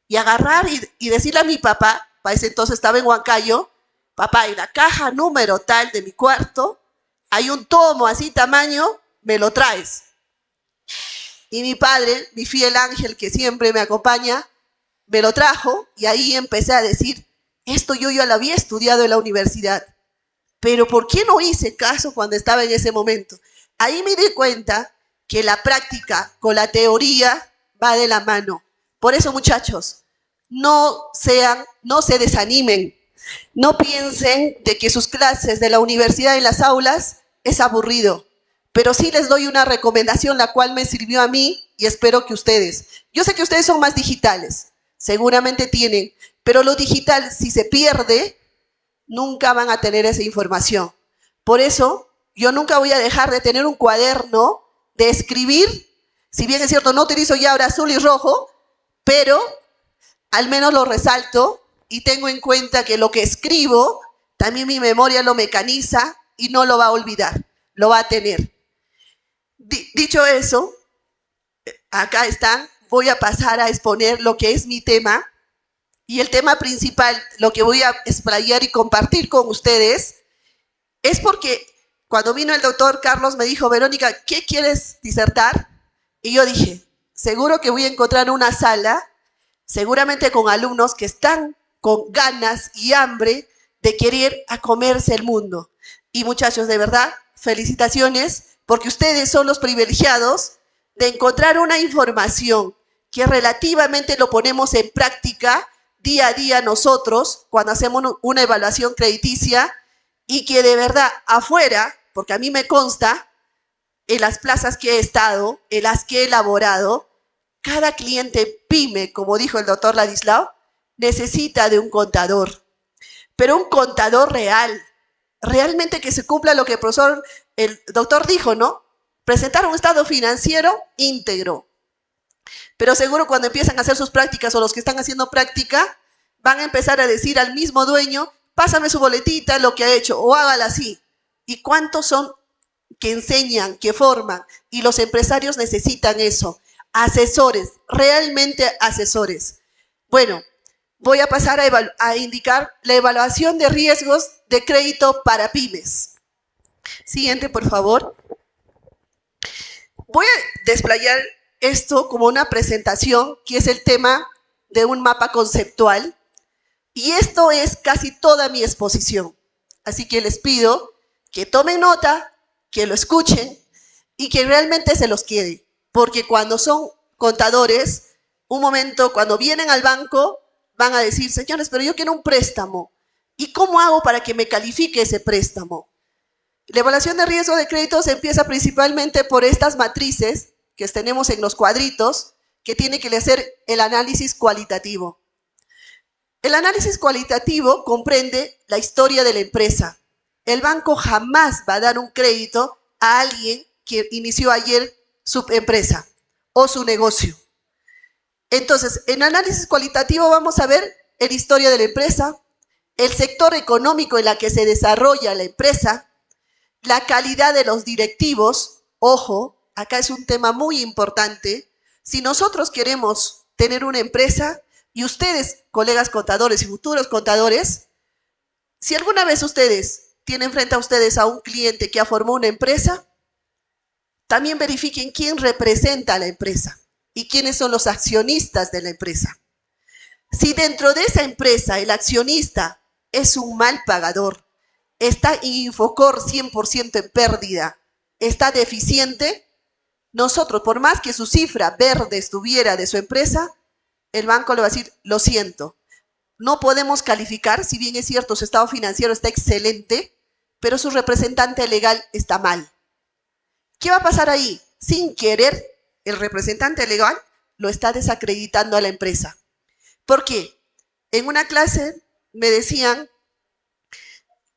y agarrar y decirle a mi papá, para ese entonces estaba en Huancayo, papá, en la caja número tal de mi cuarto hay un tomo así tamaño, me lo traes. Y mi padre, mi fiel ángel que siempre me acompaña, me lo trajo y ahí empecé a decir, esto yo ya lo había estudiado en la universidad, pero ¿por qué no hice caso cuando estaba en ese momento? Ahí me di cuenta que la práctica con la teoría va de la mano. Por eso, muchachos, no se desanimen, no piensen de que sus clases de la universidad en las aulas es aburrido, pero sí les doy una recomendación la cual me sirvió a mí y espero que ustedes. Yo sé que ustedes son más digitales, seguramente tienen, pero lo digital si se pierde, nunca van a tener esa información. Por eso, yo nunca voy a dejar de tener un cuaderno de escribir, si bien es cierto, no utilizo ya ahora azul y rojo, pero al menos lo resalto y tengo en cuenta que lo que escribo, también mi memoria lo mecaniza y no lo va a olvidar, lo va a tener. Dicho eso, acá están, voy a pasar a exponer lo que es mi tema. Y el tema principal, lo que voy a explayar y compartir con ustedes, es porque cuando vino el doctor Carlos me dijo, Verónica, ¿qué quieres disertar? Y yo dije, seguro que voy a encontrar una sala, seguramente con alumnos que están con ganas y hambre de querer a comerse el mundo. Y muchachos, de verdad, felicitaciones, porque ustedes son los privilegiados de encontrar una información que relativamente lo ponemos en práctica día a día nosotros cuando hacemos una evaluación crediticia y que de verdad afuera, porque a mí me consta, en las plazas que he estado, en las que he elaborado, cada cliente pyme, como dijo el doctor Ladislao, necesita de un contador, pero un contador real, realmente que se cumpla lo que el doctor dijo, ¿no? Presentar un estado financiero íntegro. Pero seguro cuando empiezan a hacer sus prácticas o los que están haciendo práctica, van a empezar a decir al mismo dueño, pásame su boletita, lo que ha hecho, o hágala así. ¿Y cuántos son que enseñan, que forman? Y los empresarios necesitan eso. Asesores, realmente asesores. Bueno, voy a pasar a indicar la evaluación de riesgos de crédito para pymes. Siguiente, por favor. Voy a desplayar esto como una presentación, que es el tema de un mapa conceptual, y esto es casi toda mi exposición. Así que les pido que tomen nota, que lo escuchen y que realmente se los quede, porque cuando son contadores, un momento, cuando vienen al banco, van a decir, señores, pero yo quiero un préstamo, ¿y cómo hago para que me califique ese préstamo? La evaluación de riesgo de crédito se empieza principalmente por estas matrices que tenemos en los cuadritos, que tiene que hacer el análisis cualitativo. El análisis cualitativo comprende la historia de la empresa. El banco jamás va a dar un crédito a alguien que inició ayer su empresa o su negocio. Entonces, en análisis cualitativo vamos a ver la historia de la empresa, el sector económico en el que se desarrolla la empresa, la calidad de los directivos. Ojo, acá es un tema muy importante. Si nosotros queremos tener una empresa, y ustedes, colegas contadores y futuros contadores, si alguna vez ustedes tienen frente a ustedes a un cliente que ha formado una empresa, también verifiquen quién representa a la empresa y quiénes son los accionistas de la empresa. Si dentro de esa empresa el accionista es un mal pagador, está Infocor 100% en pérdida, está deficiente, nosotros, por más que su cifra verde estuviera de su empresa, el banco le va a decir, lo siento, no podemos calificar, si bien es cierto, su estado financiero está excelente, pero su representante legal está mal. ¿Qué va a pasar ahí? Sin querer, el representante legal lo está desacreditando a la empresa. ¿Por qué? En una clase me decían,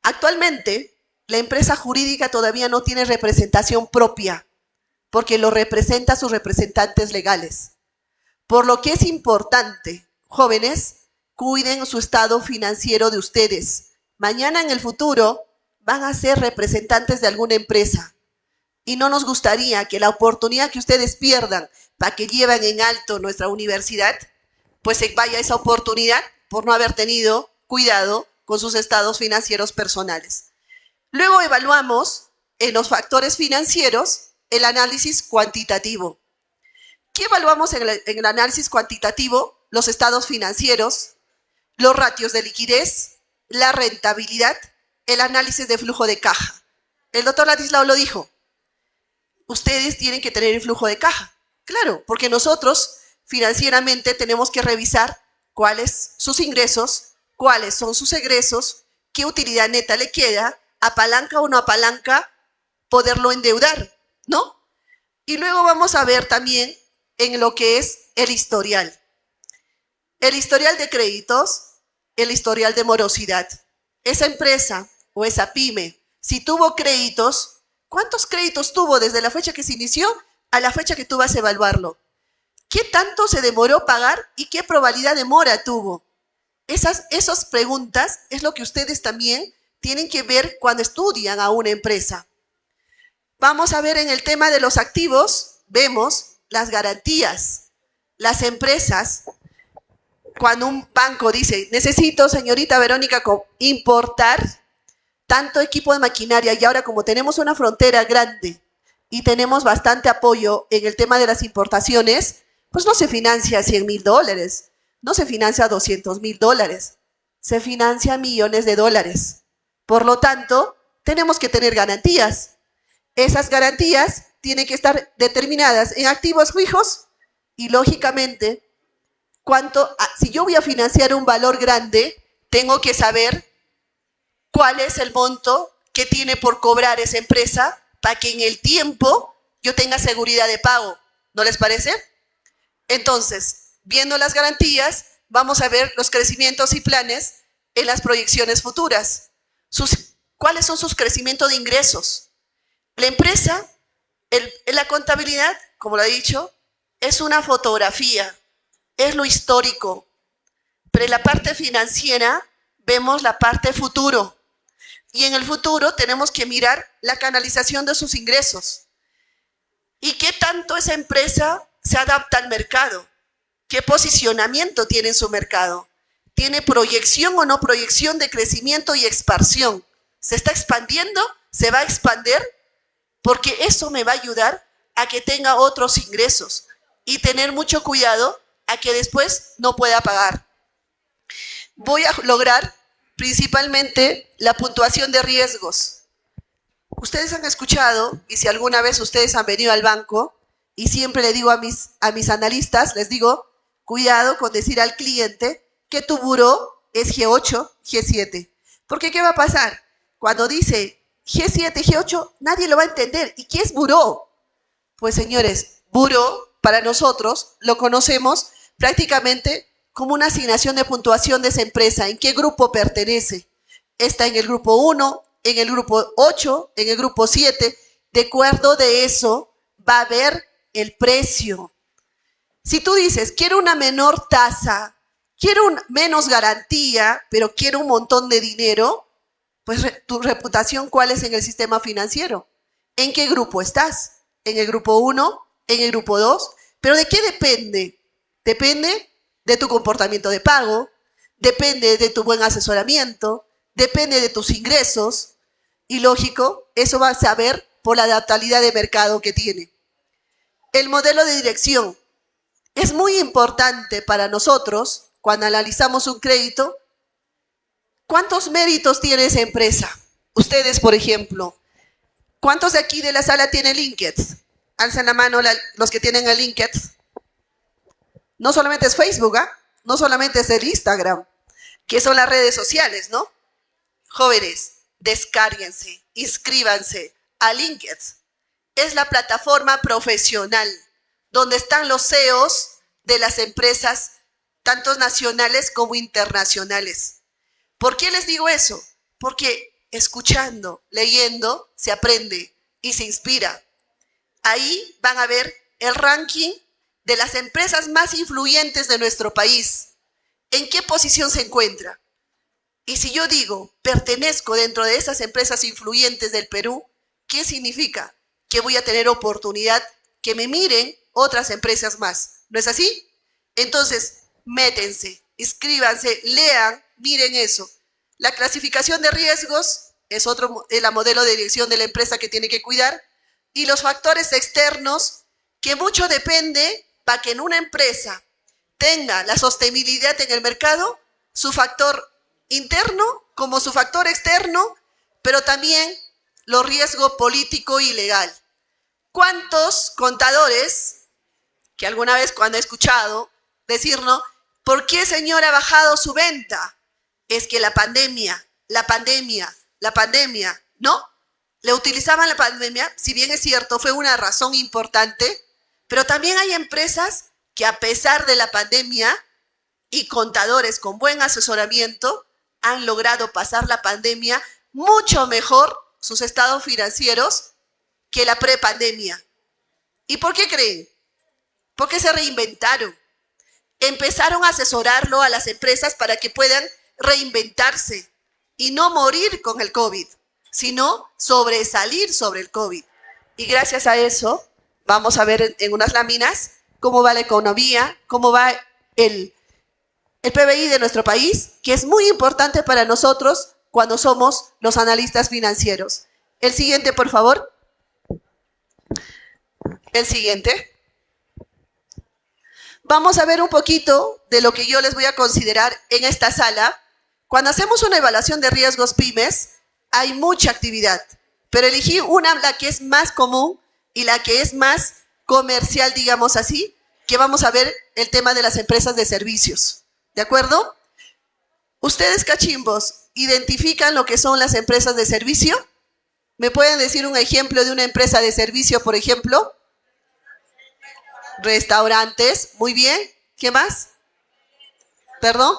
actualmente la empresa jurídica todavía no tiene representación propia, porque lo representa sus representantes legales. Por lo que es importante, jóvenes, cuiden su estado financiero de ustedes. Mañana en el futuro van a ser representantes de alguna empresa. Y no nos gustaría que la oportunidad que ustedes pierdan para que lleven en alto nuestra universidad, pues se vaya esa oportunidad por no haber tenido cuidado con sus estados financieros personales. Luego evaluamos en los factores financieros el análisis cuantitativo. ¿Qué evaluamos en el análisis cuantitativo? Los estados financieros, los ratios de liquidez, la rentabilidad, el análisis de flujo de caja. El doctor Ladislao lo dijo. Ustedes tienen que tener el flujo de caja. Claro, porque nosotros financieramente tenemos que revisar cuáles sus ingresos, cuáles son sus egresos, qué utilidad neta le queda, apalanca o no apalanca, poderlo endeudar, ¿no? Y luego vamos a ver también en lo que es el historial. El historial de créditos, el historial de morosidad. Esa empresa o esa pyme, si tuvo créditos, ¿cuántos créditos tuvo desde la fecha que se inició a la fecha que tú vas a evaluarlo? ¿Qué tanto se demoró pagar y qué probabilidad de mora tuvo? Esas preguntas es lo que ustedes también tienen que ver cuando estudian a una empresa. Vamos a ver en el tema de los activos, vemos las garantías. Las empresas, cuando un banco dice, necesito, señorita Verónica, importar tanto equipo de maquinaria, y ahora como tenemos una frontera grande y tenemos bastante apoyo en el tema de las importaciones, pues no se financia $100,000, no se financia $200,000, se financia millones de dólares. Por lo tanto, tenemos que tener garantías. Esas garantías tienen que estar determinadas en activos fijos y, lógicamente, si yo voy a financiar un valor grande, tengo que saber cuál es el monto que tiene por cobrar esa empresa para que en el tiempo yo tenga seguridad de pago. ¿No les parece? Entonces, viendo las garantías, vamos a ver los crecimientos y planes en las proyecciones futuras. ¿Cuáles son sus crecimientos de ingresos? La empresa, la contabilidad, como lo he dicho, es una fotografía, es lo histórico. Pero en la parte financiera vemos la parte futuro. Y en el futuro tenemos que mirar la canalización de sus ingresos. ¿Y qué tanto esa empresa se adapta al mercado? ¿Qué posicionamiento tiene en su mercado? ¿Tiene proyección o no proyección de crecimiento y expansión? ¿Se está expandiendo? ¿Se va a expandir? Porque eso me va a ayudar a que tenga otros ingresos y tener mucho cuidado a que después no pueda pagar. Voy a lograr principalmente la puntuación de riesgos. Ustedes han escuchado, y si alguna vez ustedes han venido al banco, y siempre le digo a mis analistas, les digo, cuidado con decir al cliente que tu buró es G8, G7. Porque ¿qué va a pasar? Cuando dice G7, G8, nadie lo va a entender. ¿Y qué es buró? Pues señores, buró para nosotros lo conocemos prácticamente como una asignación de puntuación de esa empresa. ¿En qué grupo pertenece? Está en el grupo 1, en el grupo 8, en el grupo 7. De acuerdo de eso va a haber el precio. Si tú dices, quiero una menor tasa, quiero menos garantía, pero quiero un montón de dinero, pues tu reputación, ¿cuál es en el sistema financiero? ¿En qué grupo estás? ¿En el grupo 1? ¿En el grupo 2? ¿Pero de qué depende? Depende de tu comportamiento de pago, depende de tu buen asesoramiento, depende de tus ingresos y, lógico, eso va a saber por la adaptabilidad de mercado que tiene. El modelo de dirección es muy importante para nosotros cuando analizamos un crédito. ¿Cuántos méritos tiene esa empresa? Ustedes, por ejemplo, ¿cuántos de aquí de la sala tienen LinkedIn? Alzan la mano los que tienen el LinkedIn. No solamente es Facebook, ¿ah? No solamente es el Instagram, que son las redes sociales, ¿no? Jóvenes, descárguense, inscríbanse a LinkedIn. Es la plataforma profesional donde están los CEOs de las empresas, tanto nacionales como internacionales. ¿Por qué les digo eso? Porque escuchando, leyendo, se aprende y se inspira. Ahí van a ver el ranking de las empresas más influyentes de nuestro país. ¿En qué posición se encuentra? Y si yo digo, pertenezco dentro de esas empresas influyentes del Perú, ¿qué significa? Que voy a tener oportunidad que me miren otras empresas más. ¿No es así? Entonces, métense, inscríbanse, lean, miren eso. La clasificación de riesgos es otro la modelo de dirección de la empresa que tiene que cuidar, y los factores externos, que mucho depende para que en una empresa tenga la sostenibilidad en el mercado, su factor interno como su factor externo, pero también los riesgos político y legal. ¿Cuántos contadores, que alguna vez cuando he escuchado decirnos, ¿por qué señor ha bajado su venta? Es que la pandemia, ¿no? Le utilizaban la pandemia, si bien es cierto, fue una razón importante, pero también hay empresas que a pesar de la pandemia y contadores con buen asesoramiento han logrado pasar la pandemia mucho mejor sus estados financieros que la prepandemia. ¿Y por qué creen? Porque se reinventaron. Empezaron a asesorarlo a las empresas para que puedan reinventarse y no morir con el COVID, sino sobresalir sobre el COVID. Y gracias a eso vamos a ver en unas láminas cómo va la economía, cómo va el PBI de nuestro país, que es muy importante para nosotros cuando somos los analistas financieros. El siguiente, por favor. El siguiente. Vamos a ver un poquito de lo que yo les voy a considerar en esta sala. Cuando hacemos una evaluación de riesgos pymes, hay mucha actividad, pero elegí una, la que es más común y la que es más comercial, digamos así, que vamos a ver el tema de las empresas de servicios. ¿De acuerdo? ¿Ustedes, cachimbos, identifican lo que son las empresas de servicio? ¿Me pueden decir un ejemplo de una empresa de servicio, por ejemplo? Restaurantes, muy bien. ¿Qué más? ¿Perdón?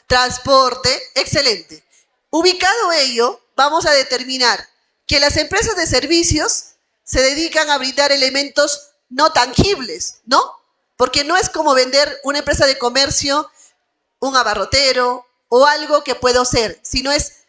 Transporte, excelente. Ubicado ello, vamos a determinar que las empresas de servicios se dedican a brindar elementos no tangibles, ¿no? Porque no es como vender una empresa de comercio, un abarrotero o algo que puedo ser, sino es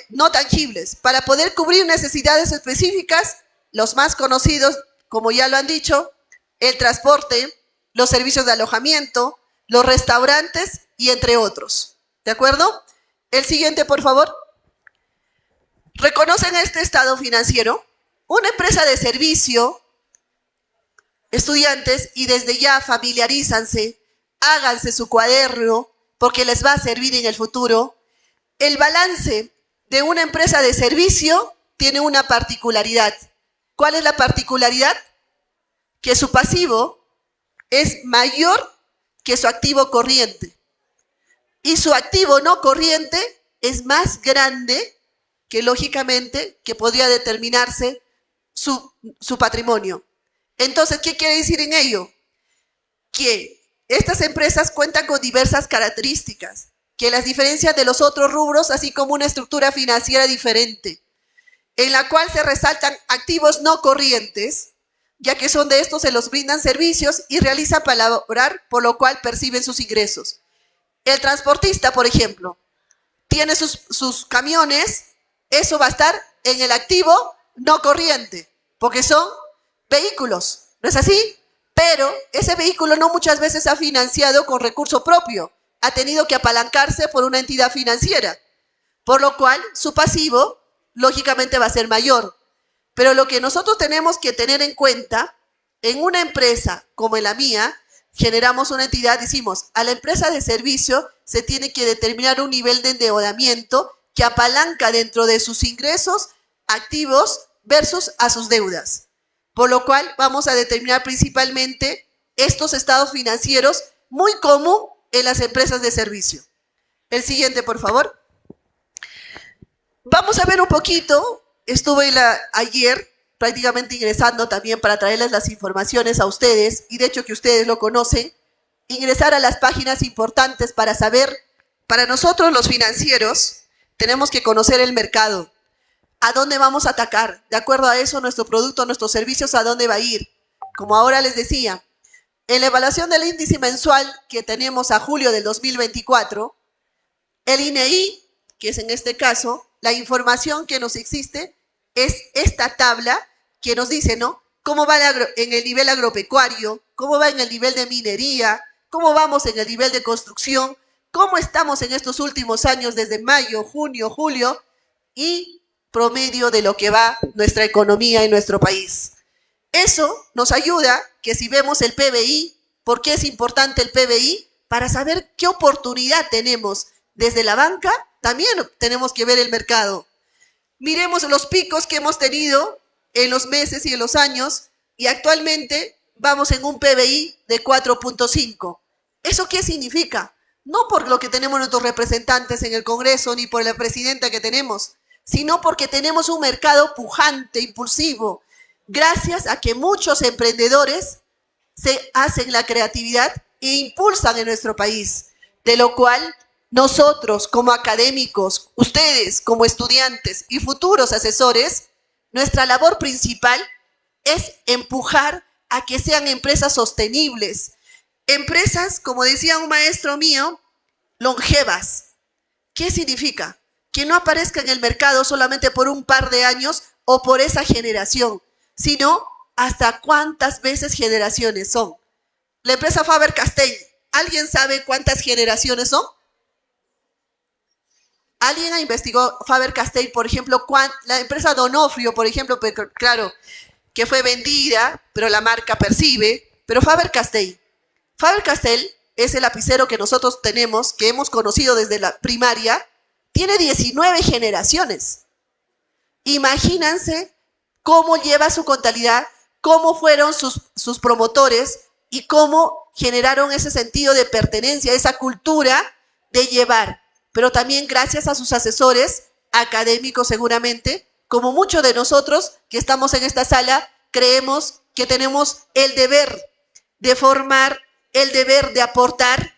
no tangibles. Para poder cubrir necesidades específicas, los más conocidos, como ya lo han dicho, el transporte, los servicios de alojamiento, los restaurantes y entre otros. ¿De acuerdo? El siguiente, por favor. ¿Reconocen este estado financiero? Una empresa de servicio, estudiantes, y desde ya familiarízanse, háganse su cuaderno, porque les va a servir en el futuro. El balance de una empresa de servicio tiene una particularidad. ¿Cuál es la particularidad? Que su pasivo es mayor que su activo corriente. Y su activo no corriente es más grande que, lógicamente, que podría determinarse su patrimonio. Entonces, ¿qué quiere decir en ello? Que estas empresas cuentan con diversas características que las diferencian de los otros rubros, así como una estructura financiera diferente, en la cual se resaltan activos no corrientes, ya que son de estos se los brindan servicios y realizan para laborar, por lo cual perciben sus ingresos. El transportista, por ejemplo, tiene sus camiones, eso va a estar en el activo no corriente, porque son vehículos, ¿no es así? Pero ese vehículo no muchas veces ha financiado con recurso propio, ha tenido que apalancarse por una entidad financiera, por lo cual su pasivo lógicamente va a ser mayor. Pero lo que nosotros tenemos que tener en cuenta, en una empresa como la mía, generamos una entidad, decimos, a la empresa de servicio se tiene que determinar un nivel de endeudamiento que apalanca dentro de sus ingresos activos versus a sus deudas. Por lo cual vamos a determinar principalmente estos estados financieros muy común en las empresas de servicio. El siguiente, por favor. Vamos a ver un poquito, estuve ayer prácticamente ingresando también para traerles las informaciones a ustedes, y de hecho que ustedes lo conocen, ingresar a las páginas importantes para saber, para nosotros los financieros, tenemos que conocer el mercado, a dónde vamos a atacar, de acuerdo a eso nuestro producto, nuestros servicios, a dónde va a ir. Como ahora les decía, en la evaluación del índice mensual que tenemos a julio del 2024, el INEI, que es en este caso, la información que nos existe es esta tabla que nos dice, ¿no? Cómo va en el nivel agropecuario, cómo va en el nivel de minería, cómo vamos en el nivel de construcción, cómo estamos en estos últimos años desde mayo, junio, julio y promedio de lo que va nuestra economía en nuestro país. Eso nos ayuda que si vemos el PBI, ¿por qué es importante el PBI? Para saber qué oportunidad tenemos. Desde la banca también tenemos que ver el mercado. Miremos los picos que hemos tenido en los meses y en los años y actualmente vamos en un PBI de 4.5. ¿Eso qué significa? No por lo que tenemos nuestros representantes en el Congreso ni por la presidenta que tenemos, sino porque tenemos un mercado pujante, impulsivo, gracias a que muchos emprendedores se hacen la creatividad e impulsan en nuestro país, de lo cual nosotros como académicos, ustedes como estudiantes y futuros asesores, nuestra labor principal es empujar a que sean empresas sostenibles, empresas, como decía un maestro mío, longevas. ¿Qué significa? Que no aparezca en el mercado solamente por un par de años o por esa generación, sino hasta cuántas veces generaciones son. La empresa Faber-Castell, ¿alguien sabe cuántas generaciones son? ¿Alguien ha investigado Faber-Castell, por ejemplo, la empresa Donofrio, por ejemplo, claro, que fue vendida, pero la marca percibe, pero Faber-Castell es el lapicero que nosotros tenemos, que hemos conocido desde la primaria, tiene 19 generaciones. Imagínense cómo lleva su contabilidad, cómo fueron sus promotores y cómo generaron ese sentido de pertenencia, esa cultura de llevar, pero también gracias a sus asesores académicos seguramente, como muchos de nosotros que estamos en esta sala, creemos que tenemos el deber de formar, el deber de aportar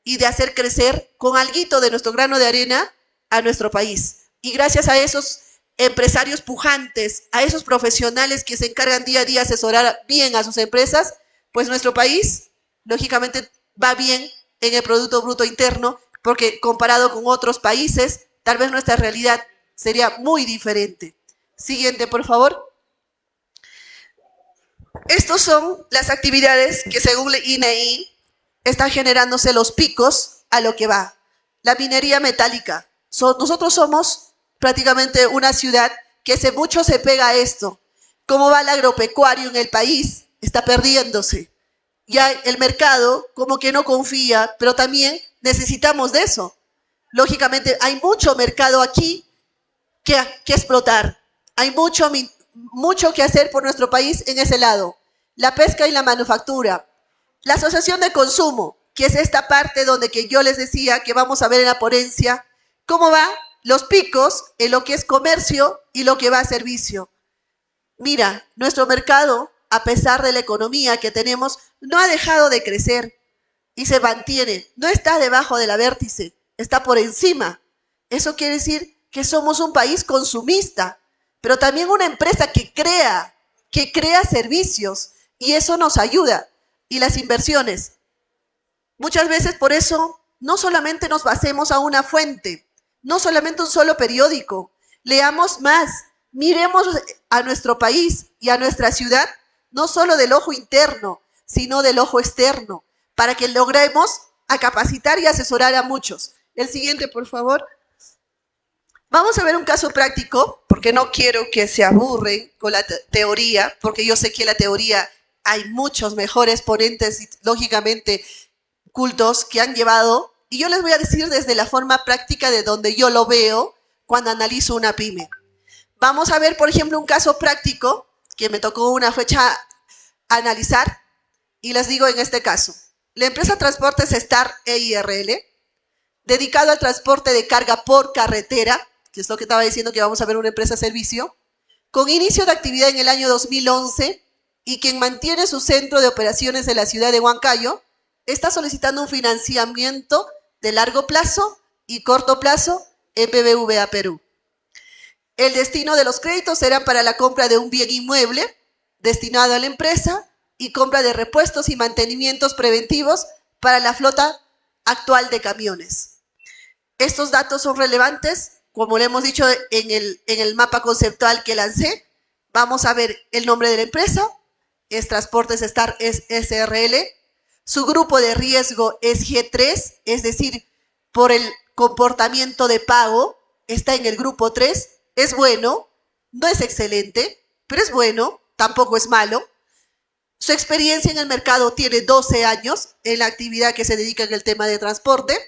y de hacer crecer con alguito de nuestro grano de arena a nuestro país. Y gracias a esos empresarios pujantes, a esos profesionales que se encargan día a día de asesorar bien a sus empresas, pues nuestro país, lógicamente, va bien en el Producto Bruto Interno, porque comparado con otros países, tal vez nuestra realidad sería muy diferente. Siguiente, por favor. Estas son las actividades que según el INEI están generándose los picos a lo que va. La minería metálica. Nosotros somos prácticamente una ciudad que mucho se pega a esto. ¿Cómo va el agropecuario en el país? Está perdiéndose. Ya el mercado como que no confía, pero también necesitamos de eso. Lógicamente hay mucho mercado aquí que explotar. Hay mucho que hacer por nuestro país en ese lado. La pesca y la manufactura. La asociación de consumo, que es esta parte donde que yo les decía que vamos a ver en la ponencia, cómo va los picos en lo que es comercio y lo que va a servicio. Mira, nuestro mercado, a pesar de la economía que tenemos, no ha dejado de crecer y se mantiene. No está debajo de la vértice, está por encima. Eso quiere decir que somos un país consumista, pero también una empresa que crea servicios y eso nos ayuda. Y las inversiones. Muchas veces por eso no solamente nos basemos a una fuente, no solamente un solo periódico, leamos más, miremos a nuestro país y a nuestra ciudad, no solo del ojo interno, sino del ojo externo, para que logremos a capacitar y asesorar a muchos. El siguiente, por favor. Vamos a ver un caso práctico, porque no quiero que se aburren con la teoría, porque yo sé que la teoría hay muchos mejores ponentes, lógicamente, cultos que han llevado, y yo les voy a decir desde la forma práctica de donde yo lo veo cuando analizo una pyme. Vamos a ver, por ejemplo, un caso práctico que me tocó una fecha analizar, y les digo en este caso. La empresa Transportes Star EIRL, dedicado al transporte de carga por carretera, que es lo que estaba diciendo que vamos a ver una empresa servicio, con inicio de actividad en el año 2011, y quien mantiene su centro de operaciones en la ciudad de Huancayo, está solicitando un financiamiento de largo plazo y corto plazo en BBVA Perú. El destino de los créditos será para la compra de un bien inmueble destinado a la empresa y compra de repuestos y mantenimientos preventivos para la flota actual de camiones. Estos datos son relevantes, como le hemos dicho en el mapa conceptual que lancé. Vamos a ver el nombre de la empresa, es Transportes Star SRL, Su grupo de riesgo es G3, es decir, por el comportamiento de pago, está en el grupo 3. Es bueno, no es excelente, pero es bueno, tampoco es malo. Su experiencia en el mercado tiene 12 años en la actividad que se dedica en el tema de transporte.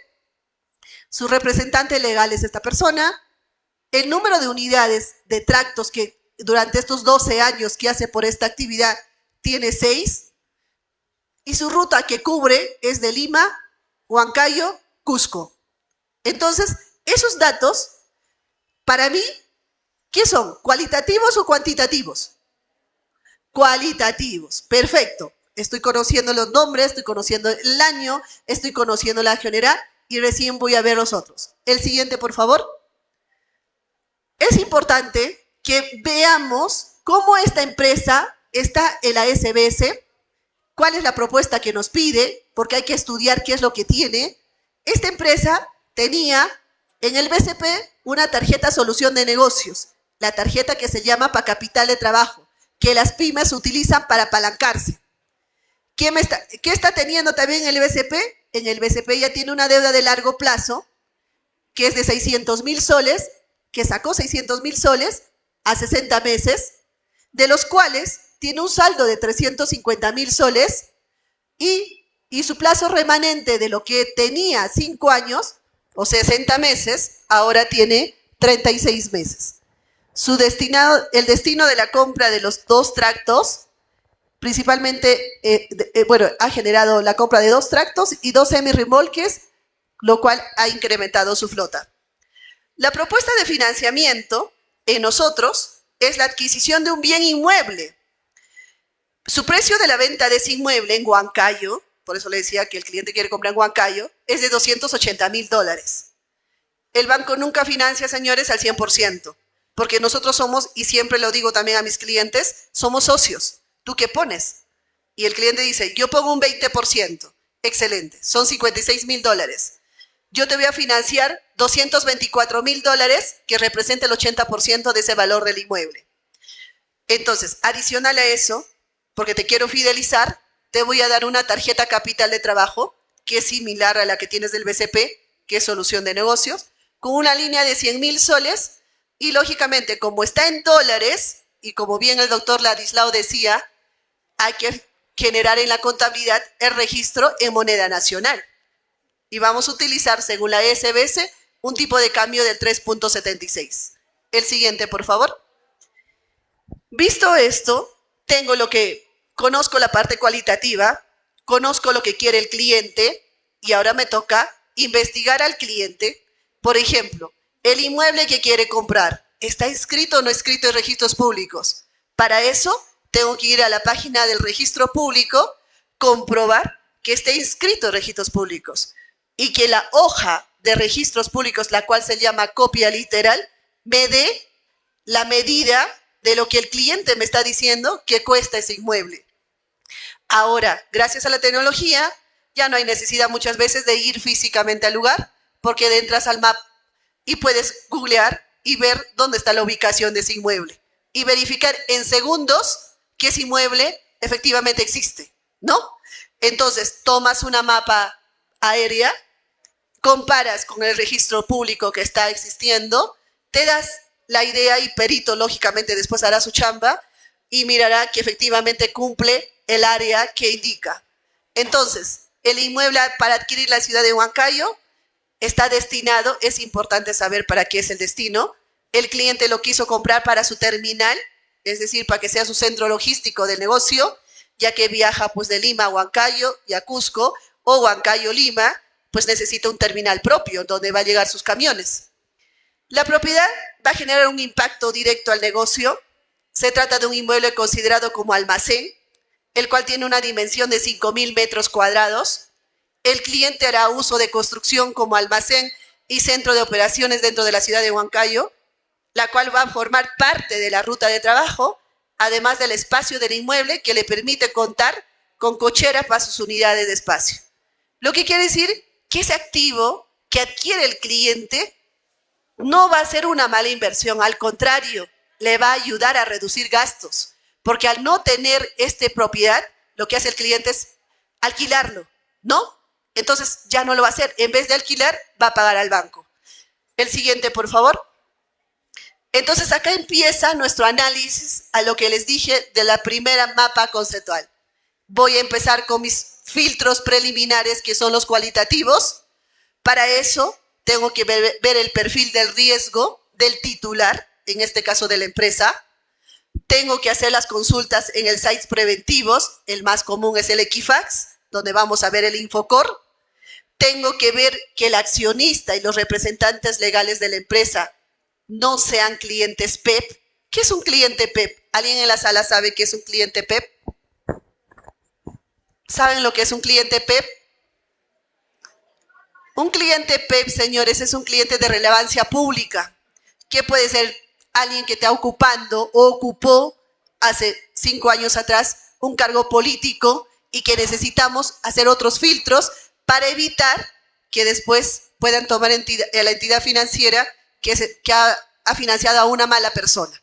Su representante legal es esta persona. El número de unidades de tractos que durante estos 12 años que hace por esta actividad tiene 6. Y su ruta que cubre es de Lima, Huancayo, Cusco. Entonces, esos datos, para mí, ¿qué son? ¿Cualitativos o cuantitativos? Cualitativos, perfecto. Estoy conociendo los nombres, estoy conociendo el año, estoy conociendo la general y recién voy a ver los otros. El siguiente, por favor. Es importante que veamos cómo esta empresa está en la SBS, cuál es la propuesta que nos pide, porque hay que estudiar qué es lo que tiene. Esta empresa tenía en el BCP una tarjeta solución de negocios, la tarjeta que se llama para capital de trabajo, que las pymes utilizan para apalancarse. ¿Qué está teniendo también el BCP? En el BCP ya tiene una deuda de largo plazo, que es de 600,000 soles, que sacó 600,000 soles a 60 meses, de los cuales tiene un saldo de 350,000 soles y su plazo remanente de lo que tenía 5 años o 60 meses, ahora tiene 36 meses. El destino de la compra de los 2 tractos, principalmente, ha generado la compra de 2 tractos y 2 semirremolques, lo cual ha incrementado su flota. La propuesta de financiamiento en nosotros es la adquisición de un bien inmueble. Su precio de la venta de ese inmueble en Huancayo, por eso le decía que el cliente quiere comprar en Huancayo, es de 280,000 dólares. El banco nunca financia, señores, al 100%, porque nosotros somos, y siempre lo digo también a mis clientes, somos socios. ¿Tú qué pones? Y el cliente dice, yo pongo un 20%. Excelente, son 56,000 dólares. Yo te voy a financiar 224,000 dólares, que representa el 80% de ese valor del inmueble. Entonces, adicional a eso, porque te quiero fidelizar, te voy a dar una tarjeta capital de trabajo, que es similar a la que tienes del BCP, que es solución de negocios, con una línea de 100,000 soles, y lógicamente, como está en dólares, y como bien el doctor Ladislao decía, hay que generar en la contabilidad el registro en moneda nacional. Y vamos a utilizar, según la SBS, un tipo de cambio del 3.76. El siguiente, por favor. Visto esto, conozco la parte cualitativa, conozco lo que quiere el cliente y ahora me toca investigar al cliente. Por ejemplo, el inmueble que quiere comprar, ¿está inscrito o no inscrito en registros públicos? Para eso, tengo que ir a la página del registro público, comprobar que esté inscrito en registros públicos y que la hoja de registros públicos, la cual se llama copia literal, me dé la medida de lo que el cliente me está diciendo que cuesta ese inmueble. Ahora, gracias a la tecnología, ya no hay necesidad muchas veces de ir físicamente al lugar, porque entras al map y puedes googlear y ver dónde está la ubicación de ese inmueble y verificar en segundos que ese inmueble efectivamente existe, ¿no? Entonces, tomas una mapa aérea, comparas con el registro público que está existiendo, te das la idea y perito, lógicamente, después hará su chamba y mirará que efectivamente cumple el área que indica. Entonces, el inmueble para adquirir la ciudad de Huancayo está destinado, es importante saber para qué es el destino. El cliente lo quiso comprar para su terminal, es decir, para que sea su centro logístico de negocio, ya que viaja pues de Lima a Huancayo y a Cusco, o Huancayo-Lima, pues necesita un terminal propio donde va a llegar sus camiones. La propiedad va a generar un impacto directo al negocio. Se trata de un inmueble considerado como almacén, el cual tiene una dimensión de 5,000 metros cuadrados. El cliente hará uso de construcción como almacén y centro de operaciones dentro de la ciudad de Huancayo, la cual va a formar parte de la ruta de trabajo, además del espacio del inmueble que le permite contar con cocheras para sus unidades de espacio. Lo que quiere decir que ese activo que adquiere el cliente no va a ser una mala inversión, al contrario, le va a ayudar a reducir gastos, porque al no tener esta propiedad, lo que hace el cliente es alquilarlo, ¿no? Entonces ya no lo va a hacer. En vez de alquilar, va a pagar al banco. El siguiente, por favor. Entonces acá empieza nuestro análisis a lo que les dije de la primera mapa conceptual. Voy a empezar con mis filtros preliminares, que son los cualitativos. Para eso tengo que ver el perfil del riesgo del titular, en este caso de la empresa. Tengo que hacer las consultas en el sites preventivos. El más común es el Equifax, donde vamos a ver el Infocor. Tengo que ver que el accionista y los representantes legales de la empresa no sean clientes PEP. ¿Qué es un cliente PEP? ¿Alguien en la sala sabe qué es un cliente PEP? ¿Saben lo que es un cliente PEP? Un cliente PEP, señores, es un cliente de relevancia pública. ¿Qué puede ser? Alguien que está ocupando o ocupó hace 5 años atrás un cargo político y que necesitamos hacer otros filtros para evitar que después puedan tomar la entidad financiera que ha financiado a una mala persona.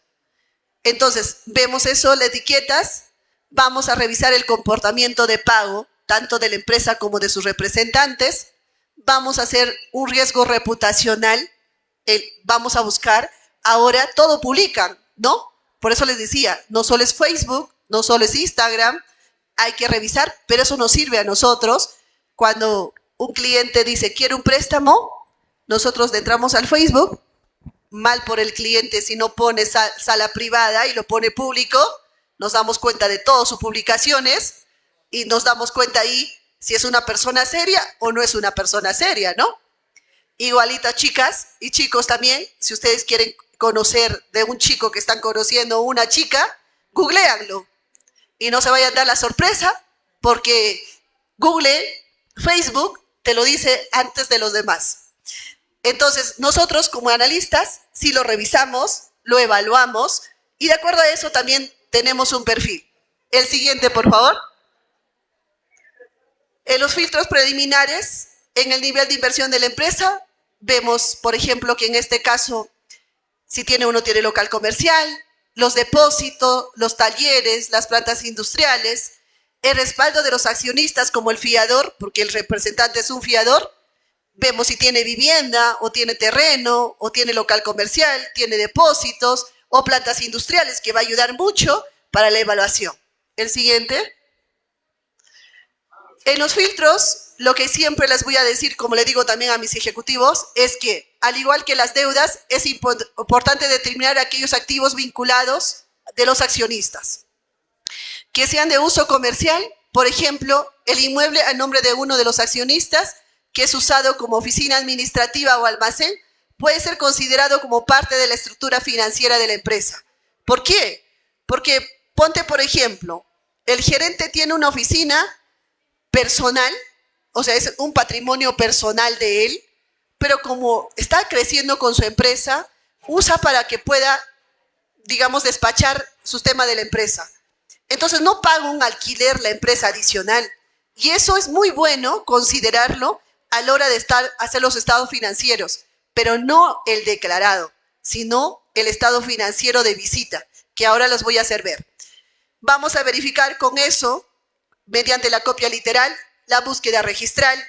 Entonces, vemos eso, las etiquetas, vamos a revisar el comportamiento de pago, tanto de la empresa como de sus representantes, vamos a hacer un riesgo reputacional, vamos a buscar, ahora todo publican, ¿no? Por eso les decía, no solo es Facebook, no solo es Instagram, hay que revisar, pero eso nos sirve a nosotros. Cuando un cliente dice, quiere un préstamo, nosotros entramos al Facebook, mal por el cliente si no pone sala privada y lo pone público, nos damos cuenta de todas sus publicaciones y nos damos cuenta ahí si es una persona seria o no es una persona seria, ¿no? Igualito, chicas y chicos también, si ustedes quieren conocer de un chico que están conociendo una chica, googleanlo y no se vayan a dar la sorpresa porque Google, Facebook, te lo dice antes de los demás. Entonces, nosotros como analistas, sí lo revisamos, lo evaluamos y de acuerdo a eso también tenemos un perfil. El siguiente, por favor. En los filtros preliminares, en el nivel de inversión de la empresa, vemos, por ejemplo, que en este caso, si uno tiene local comercial, los depósitos, los talleres, las plantas industriales, el respaldo de los accionistas como el fiador, porque el representante es un fiador. Vemos si tiene vivienda, o tiene terreno, o tiene local comercial, tiene depósitos, o plantas industriales, que va a ayudar mucho para la evaluación. El siguiente. En los filtros, lo que siempre les voy a decir, como le digo también a mis ejecutivos, es que, al igual que las deudas, es importante determinar aquellos activos vinculados de los accionistas, que sean de uso comercial, por ejemplo, el inmueble a nombre de uno de los accionistas, que es usado como oficina administrativa o almacén, puede ser considerado como parte de la estructura financiera de la empresa. ¿Por qué? Porque ponte, por ejemplo, el gerente tiene una oficina personal, o sea, es un patrimonio personal de él, pero como está creciendo con su empresa, usa para que pueda, digamos, despachar sus temas de la empresa. Entonces no paga un alquiler la empresa adicional. Y eso es muy bueno considerarlo a la hora de hacer los estados financieros, pero no el declarado, sino el estado financiero de visita, que ahora los voy a hacer ver. Vamos a verificar con eso, mediante la copia literal, la búsqueda registral.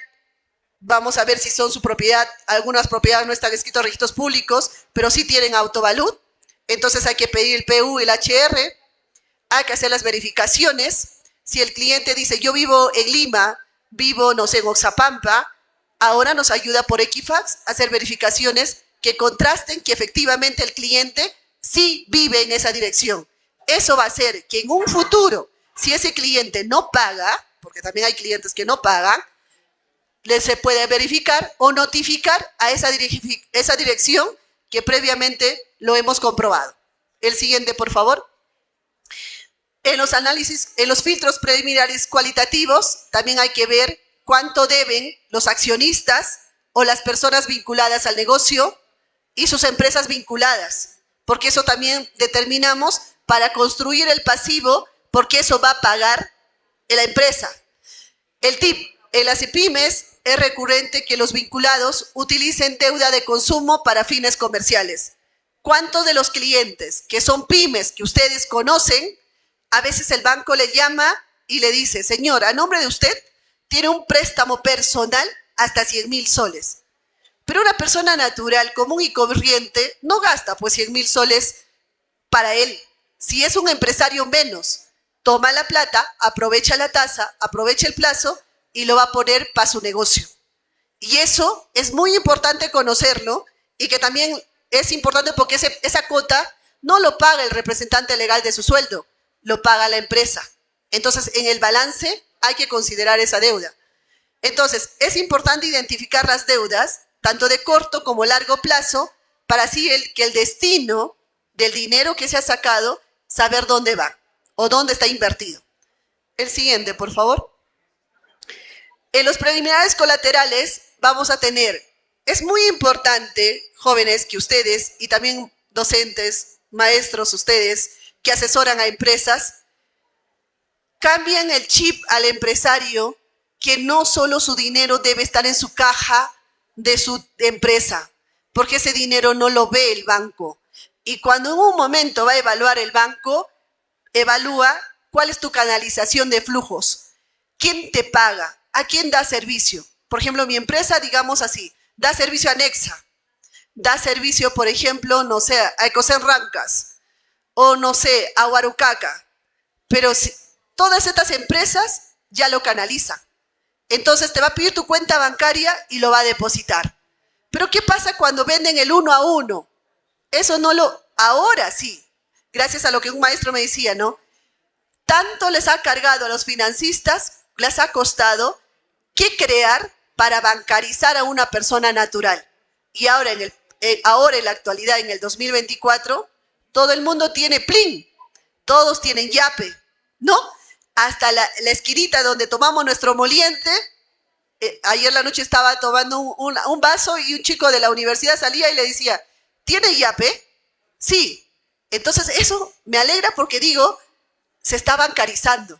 Vamos a ver si son su propiedad. Algunas propiedades no están escritas en registros públicos, pero sí tienen autovalud. Entonces hay que pedir el PU y el HR. Hay que hacer las verificaciones. Si el cliente dice, yo vivo en Lima, vivo, no sé, en Oxapampa, ahora nos ayuda por Equifax a hacer verificaciones que contrasten que efectivamente el cliente sí vive en esa dirección. Eso va a hacer que en un futuro, si ese cliente no paga, porque también hay clientes que no pagan, se puede verificar o notificar a esa dirección que previamente lo hemos comprobado. El siguiente, por favor. En los análisis, en los filtros preliminares cualitativos, también hay que ver cuánto deben los accionistas o las personas vinculadas al negocio y sus empresas vinculadas, porque eso también determinamos para construir el pasivo, porque eso va a pagar la empresa. El tip, en las pymes es recurrente que los vinculados utilicen deuda de consumo para fines comerciales. ¿Cuántos de los clientes que son pymes que ustedes conocen, a veces el banco le llama y le dice, señor, a nombre de usted, tiene un préstamo personal hasta 100.000 soles. Pero una persona natural, común y corriente, no gasta pues 100.000 soles para él. Si es un empresario menos, toma la plata, aprovecha la tasa, aprovecha el plazo y lo va a poner para su negocio. Y eso es muy importante conocerlo y que también es importante porque esa cuota no lo paga el representante legal de su sueldo, lo paga la empresa. Entonces, en el balance hay que considerar esa deuda. Entonces, es importante identificar las deudas, tanto de corto como largo plazo, para así que el destino del dinero que se ha sacado, saber dónde va o dónde está invertido. El siguiente, por favor. En los preliminares colaterales vamos a tener, es muy importante, jóvenes, que ustedes y también docentes, maestros, ustedes que asesoran a empresas, cambien el chip al empresario que no solo su dinero debe estar en su caja de su empresa, porque ese dinero no lo ve el banco. Y cuando en un momento va a evaluar el banco, evalúa cuál es tu canalización de flujos. ¿Quién te paga? ¿A quién da servicio? Por ejemplo, mi empresa, digamos así, da servicio a Nexa, da servicio, por ejemplo, no sé, a Ecocen Rancas, o no sé, a Huarucaca. Pero todas estas empresas ya lo canalizan. Entonces te va a pedir tu cuenta bancaria y lo va a depositar. Pero ¿qué pasa cuando venden el 1 a 1? Eso no lo... Ahora sí, gracias a lo que un maestro me decía, ¿no? Tanto les ha cargado a los financistas, les ha costado, ¿qué crear para bancarizar a una persona natural? Y ahora en la actualidad, en el 2024, todo el mundo tiene PLIN, todos tienen Yape, ¿no? Hasta la esquinita donde tomamos nuestro moliente. Ayer la noche estaba tomando un vaso y un chico de la universidad salía y le decía, ¿tiene Yape? Sí. Entonces eso me alegra porque digo, se está bancarizando.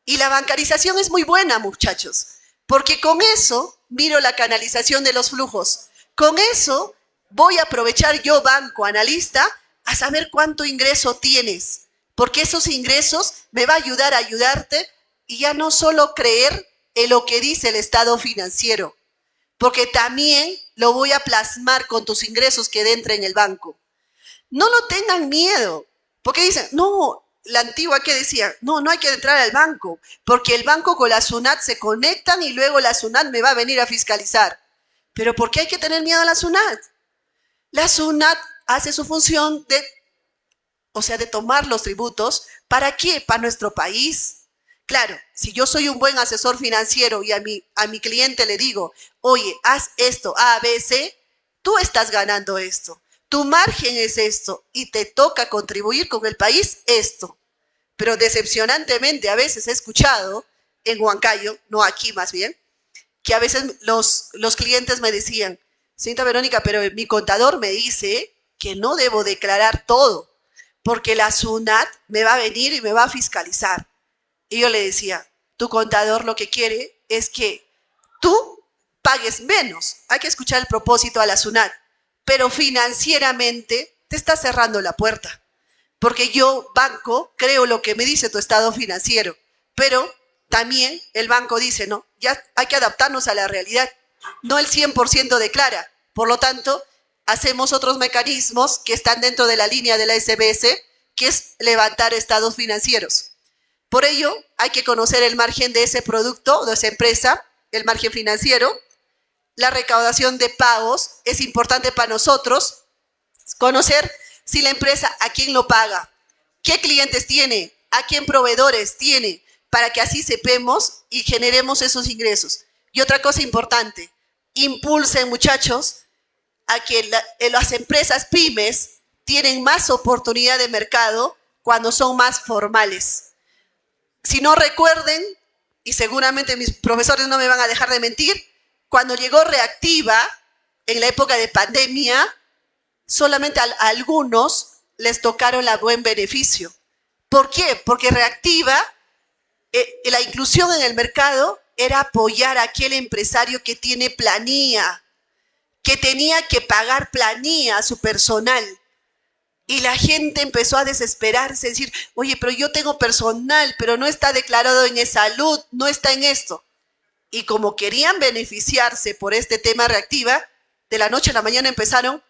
Y la bancarización es muy buena, muchachos, porque con eso miro la canalización de los flujos. Con eso voy a aprovechar yo, banco, analista, a saber cuánto ingreso tienes, porque esos ingresos me va a ayudar a ayudarte y ya no solo creer en lo que dice el estado financiero, porque también lo voy a plasmar con tus ingresos que entra en el banco. No lo tengan miedo, porque dicen, no, la antigua que decía, no, no hay que entrar al banco, porque el banco con la SUNAT se conectan y luego la SUNAT me va a venir a fiscalizar. Pero ¿por qué hay que tener miedo a la SUNAT? La SUNAT hace su función de tomar los tributos. ¿Para qué? Para nuestro país. Claro, si yo soy un buen asesor financiero y a mi cliente le digo, oye, haz esto, A, B, C, tú estás ganando esto. Tu margen es esto y te toca contribuir con el país esto. Pero decepcionantemente a veces he escuchado en Huancayo, no aquí más bien, que a veces los clientes me decían, señorita Verónica, pero mi contador me dice que no debo declarar todo, porque la SUNAT me va a venir y me va a fiscalizar. Y yo le decía, tu contador lo que quiere es que tú pagues menos. Hay que escuchar el propósito a la SUNAT, pero financieramente te está cerrando la puerta. Porque yo, banco, creo lo que me dice tu estado financiero, pero también el banco dice, no, ya hay que adaptarnos a la realidad. No el 100% declara. Por lo tanto, hacemos otros mecanismos que están dentro de la línea de la SBS, que es levantar estados financieros. Por ello, hay que conocer el margen de ese producto, de esa empresa, el margen financiero. La recaudación de pagos es importante para nosotros. Conocer si la empresa a quién lo paga, qué clientes tiene, a quién proveedores tiene, para que así sepamos y generemos esos ingresos. Y otra cosa importante, impulsen, muchachos, a que las empresas pymes tienen más oportunidad de mercado cuando son más formales. Si no recuerden, y seguramente mis profesores no me van a dejar de mentir, cuando llegó Reactiva, en la época de pandemia, solamente a algunos les tocaron la buen beneficio. ¿Por qué? Porque Reactiva, la inclusión en el mercado era apoyar a aquel empresario que tiene planilla, que tenía que pagar planilla a su personal. Y la gente empezó a desesperarse, decir, oye, pero yo tengo personal, pero no está declarado en e-salud, no está en esto. Y como querían beneficiarse por este tema reactiva, de la noche a la mañana empezaron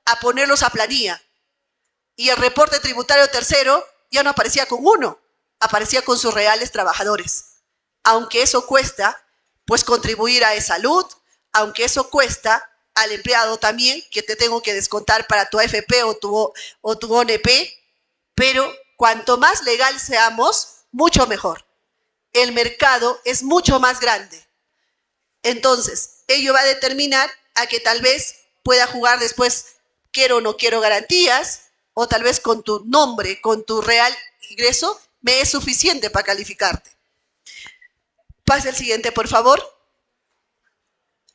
a ponerlos a planilla. Y el reporte tributario tercero ya no aparecía con uno, aparecía con sus reales trabajadores. Aunque eso cuesta, pues contribuir a salud, aunque eso cuesta al empleado también, que te tengo que descontar para tu AFP o tu ONP, pero cuanto más legal seamos, mucho mejor. El mercado es mucho más grande. Entonces, ello va a determinar a que tal vez pueda jugar después, quiero o no quiero garantías, o tal vez con tu nombre, con tu real ingreso, me es suficiente para calificarte. Pase el siguiente, por favor.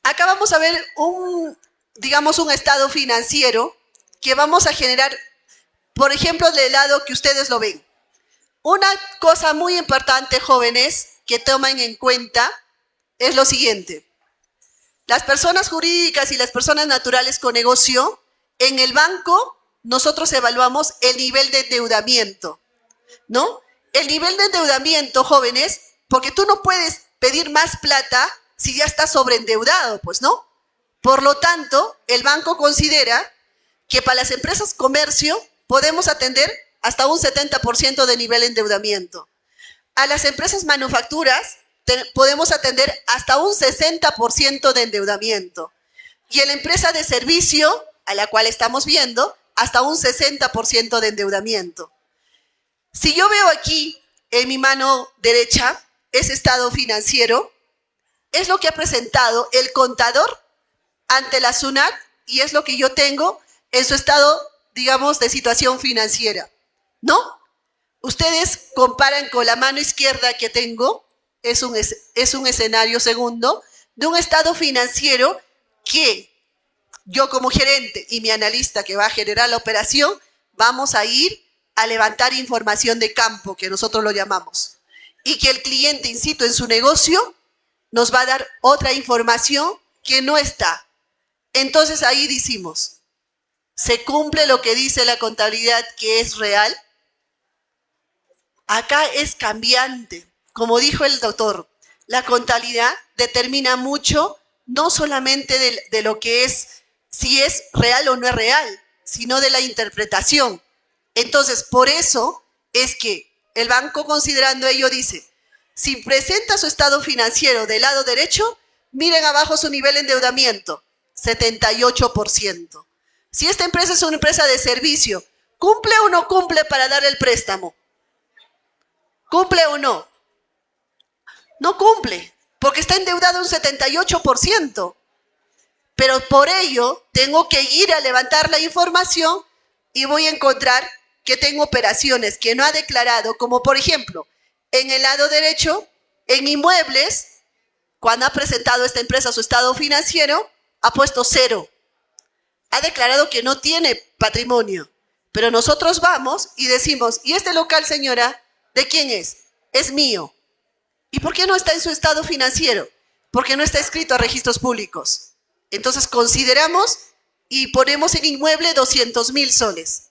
Acá vamos a ver un estado financiero que vamos a generar, por ejemplo, del lado que ustedes lo ven. Una cosa muy importante, jóvenes, que tomen en cuenta es lo siguiente. Las personas jurídicas y las personas naturales con negocio, en el banco nosotros evaluamos el nivel de endeudamiento, ¿no? El nivel de endeudamiento, jóvenes, porque tú no puedes pedir más plata si ya estás sobreendeudado, pues, ¿no? Por lo tanto, el banco considera que para las empresas comercio podemos atender hasta un 70% de nivel de endeudamiento. A las empresas manufacturas podemos atender hasta un 60% de endeudamiento. Y en la empresa de servicio, a la cual estamos viendo, hasta un 60% de endeudamiento. Si yo veo aquí en mi mano derecha ese estado financiero, es lo que ha presentado el contador ante la SUNAT y es lo que yo tengo en su estado, digamos, de situación financiera, ¿no? Ustedes comparan con la mano izquierda que tengo, es un escenario segundo de un estado financiero que yo como gerente y mi analista que va a generar la operación, vamos a ir a levantar información de campo, que nosotros lo llamamos, y que el cliente, insisto, en su negocio nos va a dar otra información que no está. Entonces ahí decimos, ¿se cumple lo que dice la contabilidad que es real? Acá es cambiante. Como dijo el doctor, la contabilidad determina mucho, no solamente de lo que es, si es real o no es real, sino de la interpretación. Entonces, por eso es que el banco, considerando ello, dice, si presenta su estado financiero del lado derecho, miren abajo su nivel de endeudamiento, 78%. Si esta empresa es una empresa de servicio, ¿cumple o no cumple para dar el préstamo? ¿Cumple o no? No cumple, porque está endeudado un 78%. Pero por ello, tengo que ir a levantar la información y voy a encontrar que tengo operaciones que no ha declarado, como por ejemplo, en el lado derecho, en inmuebles, cuando ha presentado esta empresa su estado financiero, ha puesto 0. Ha declarado que no tiene patrimonio. Pero nosotros vamos y decimos, ¿y este local, señora, de quién es? Es mío. ¿Y por qué no está en su estado financiero? Porque no está escrito a registros públicos. Entonces consideramos y ponemos en inmueble 200,000 soles.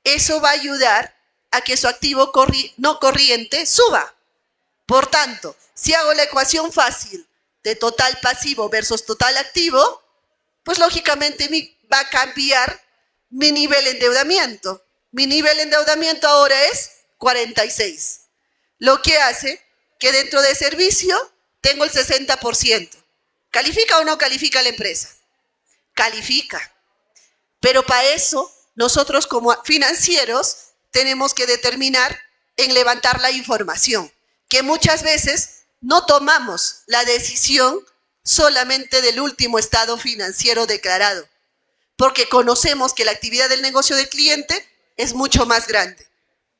Eso va a ayudar a que su activo no corriente suba. Por tanto, si hago la ecuación fácil de total pasivo versus total activo, pues lógicamente va a cambiar mi nivel de endeudamiento. Mi nivel de endeudamiento ahora es 46. Lo que hace que dentro de servicio tengo el 60%. ¿Califica o no califica la empresa? Califica. Pero para eso, nosotros como financieros tenemos que determinar en levantar la información, que muchas veces no tomamos la decisión solamente del último estado financiero declarado, porque conocemos que la actividad del negocio del cliente es mucho más grande.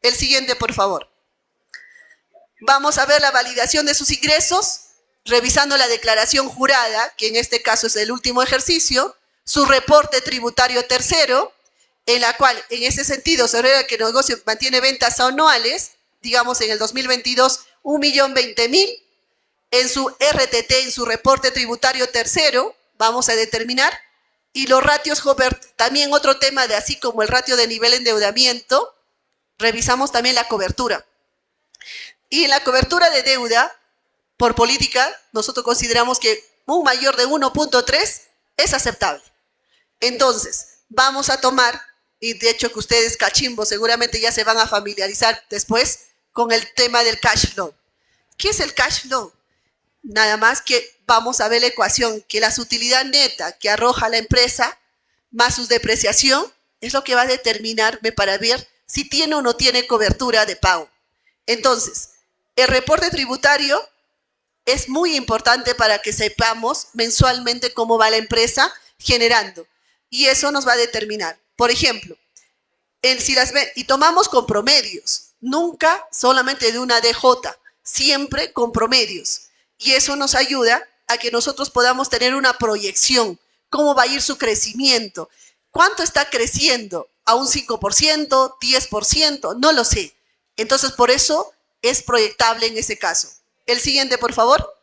El siguiente, por favor. Vamos a ver la validación de sus ingresos, revisando la declaración jurada, que en este caso es el último ejercicio, su reporte tributario tercero, en la cual, en ese sentido, se revela que el negocio mantiene ventas anuales, digamos en el 2022, 1.020.000. En su RTT, en su reporte tributario tercero, vamos a determinar. Y los ratios, también otro tema de así como el ratio de nivel de endeudamiento, revisamos también la cobertura. Y en la cobertura de deuda, por política, nosotros consideramos que un mayor de 1.3 es aceptable. Entonces, vamos a tomar, y de hecho que ustedes, cachimbos, seguramente ya se van a familiarizar después con el tema del cash flow. ¿Qué es el cash flow? Nada más que vamos a ver la ecuación, que la utilidad neta que arroja la empresa más su depreciación es lo que va a determinarme para ver si tiene o no tiene cobertura de pago. Entonces, el reporte tributario es muy importante para que sepamos mensualmente cómo va la empresa generando. Y eso nos va a determinar. Por ejemplo, y tomamos con promedios, nunca solamente de una DJ, siempre con promedios. Y eso nos ayuda a que nosotros podamos tener una proyección, cómo va a ir su crecimiento, cuánto está creciendo, a un 5%, 10%, no lo sé. Entonces, por eso es proyectable en ese caso. El siguiente, por favor.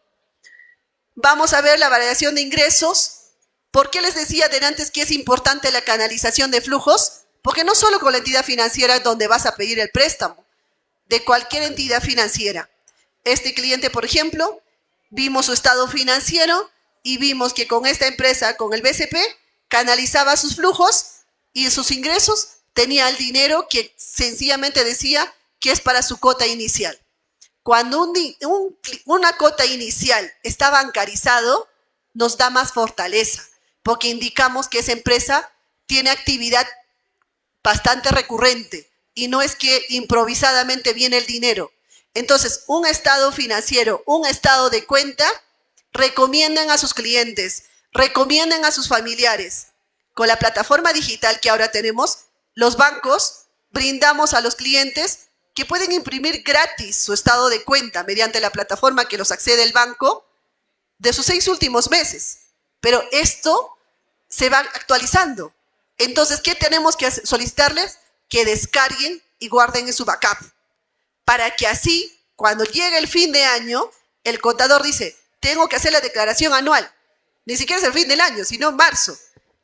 Vamos a ver la variación de ingresos. ¿Por qué les decía de antes que es importante la canalización de flujos? Porque no solo con la entidad financiera donde vas a pedir el préstamo, de cualquier entidad financiera. Este cliente, por ejemplo, vimos su estado financiero y vimos que con esta empresa, con el BCP, canalizaba sus flujos y sus ingresos, tenía el dinero que sencillamente decía que es para su cuota inicial. Cuando una cuota inicial está bancarizado, nos da más fortaleza, porque indicamos que esa empresa tiene actividad bastante recurrente y no es que improvisadamente viene el dinero. Entonces, un estado financiero, un estado de cuenta, recomiendan a sus clientes, recomiendan a sus familiares. Con la plataforma digital que ahora tenemos, los bancos brindamos a los clientes que pueden imprimir gratis su estado de cuenta mediante la plataforma que los accede el banco de sus 6 últimos meses. Pero esto se va actualizando. Entonces, ¿qué tenemos que solicitarles? Que descarguen y guarden en su backup. Para que así, cuando llegue el fin de año, el contador dice, tengo que hacer la declaración anual. Ni siquiera es el fin del año, sino marzo.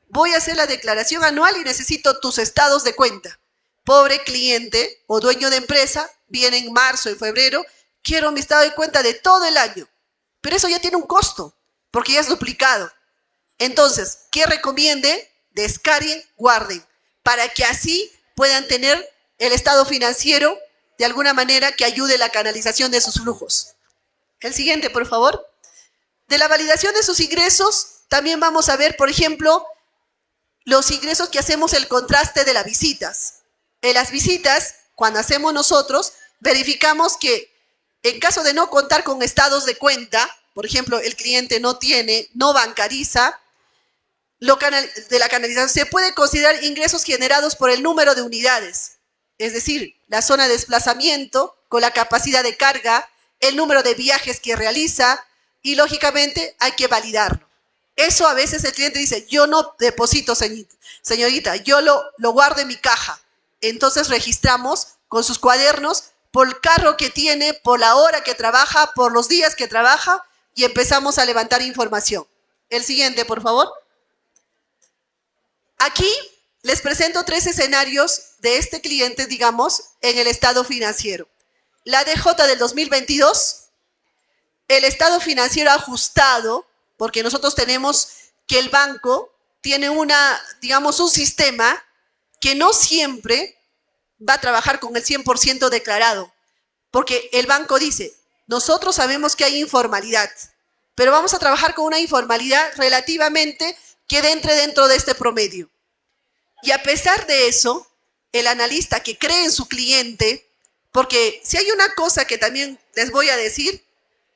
Voy a hacer la declaración anual y necesito tus estados de cuenta. Pobre cliente o dueño de empresa, viene en marzo, en febrero, quiero mi estado de cuenta de todo el año. Pero eso ya tiene un costo, porque ya es duplicado. Entonces, ¿qué recomiende? Descarguen, guarden, para que así puedan tener el estado financiero de alguna manera que ayude la canalización de sus flujos. El siguiente, por favor. De la validación de sus ingresos, también vamos a ver, por ejemplo, los ingresos que hacemos el contraste de las visitas. En las visitas, cuando hacemos nosotros, verificamos que en caso de no contar con estados de cuenta, por ejemplo, el cliente no bancariza, de la canalización se puede considerar ingresos generados por el número de unidades, es decir, la zona de desplazamiento con la capacidad de carga, el número de viajes que realiza y lógicamente hay que validarlo. Eso a veces el cliente dice, yo no deposito, señorita, yo lo guardo en mi caja. Entonces registramos con sus cuadernos por el carro que tiene, por la hora que trabaja, por los días que trabaja y empezamos a levantar información. El siguiente, por favor. Aquí les presento 3 escenarios de este cliente, digamos, en el estado financiero. La DJ del 2022, el estado financiero ajustado, porque nosotros tenemos que el banco tiene un sistema que no siempre va a trabajar con el 100% declarado, porque el banco dice, nosotros sabemos que hay informalidad, pero vamos a trabajar con una informalidad relativamente que entre dentro de este promedio. Y a pesar de eso, el analista que cree en su cliente, porque si hay una cosa que también les voy a decir,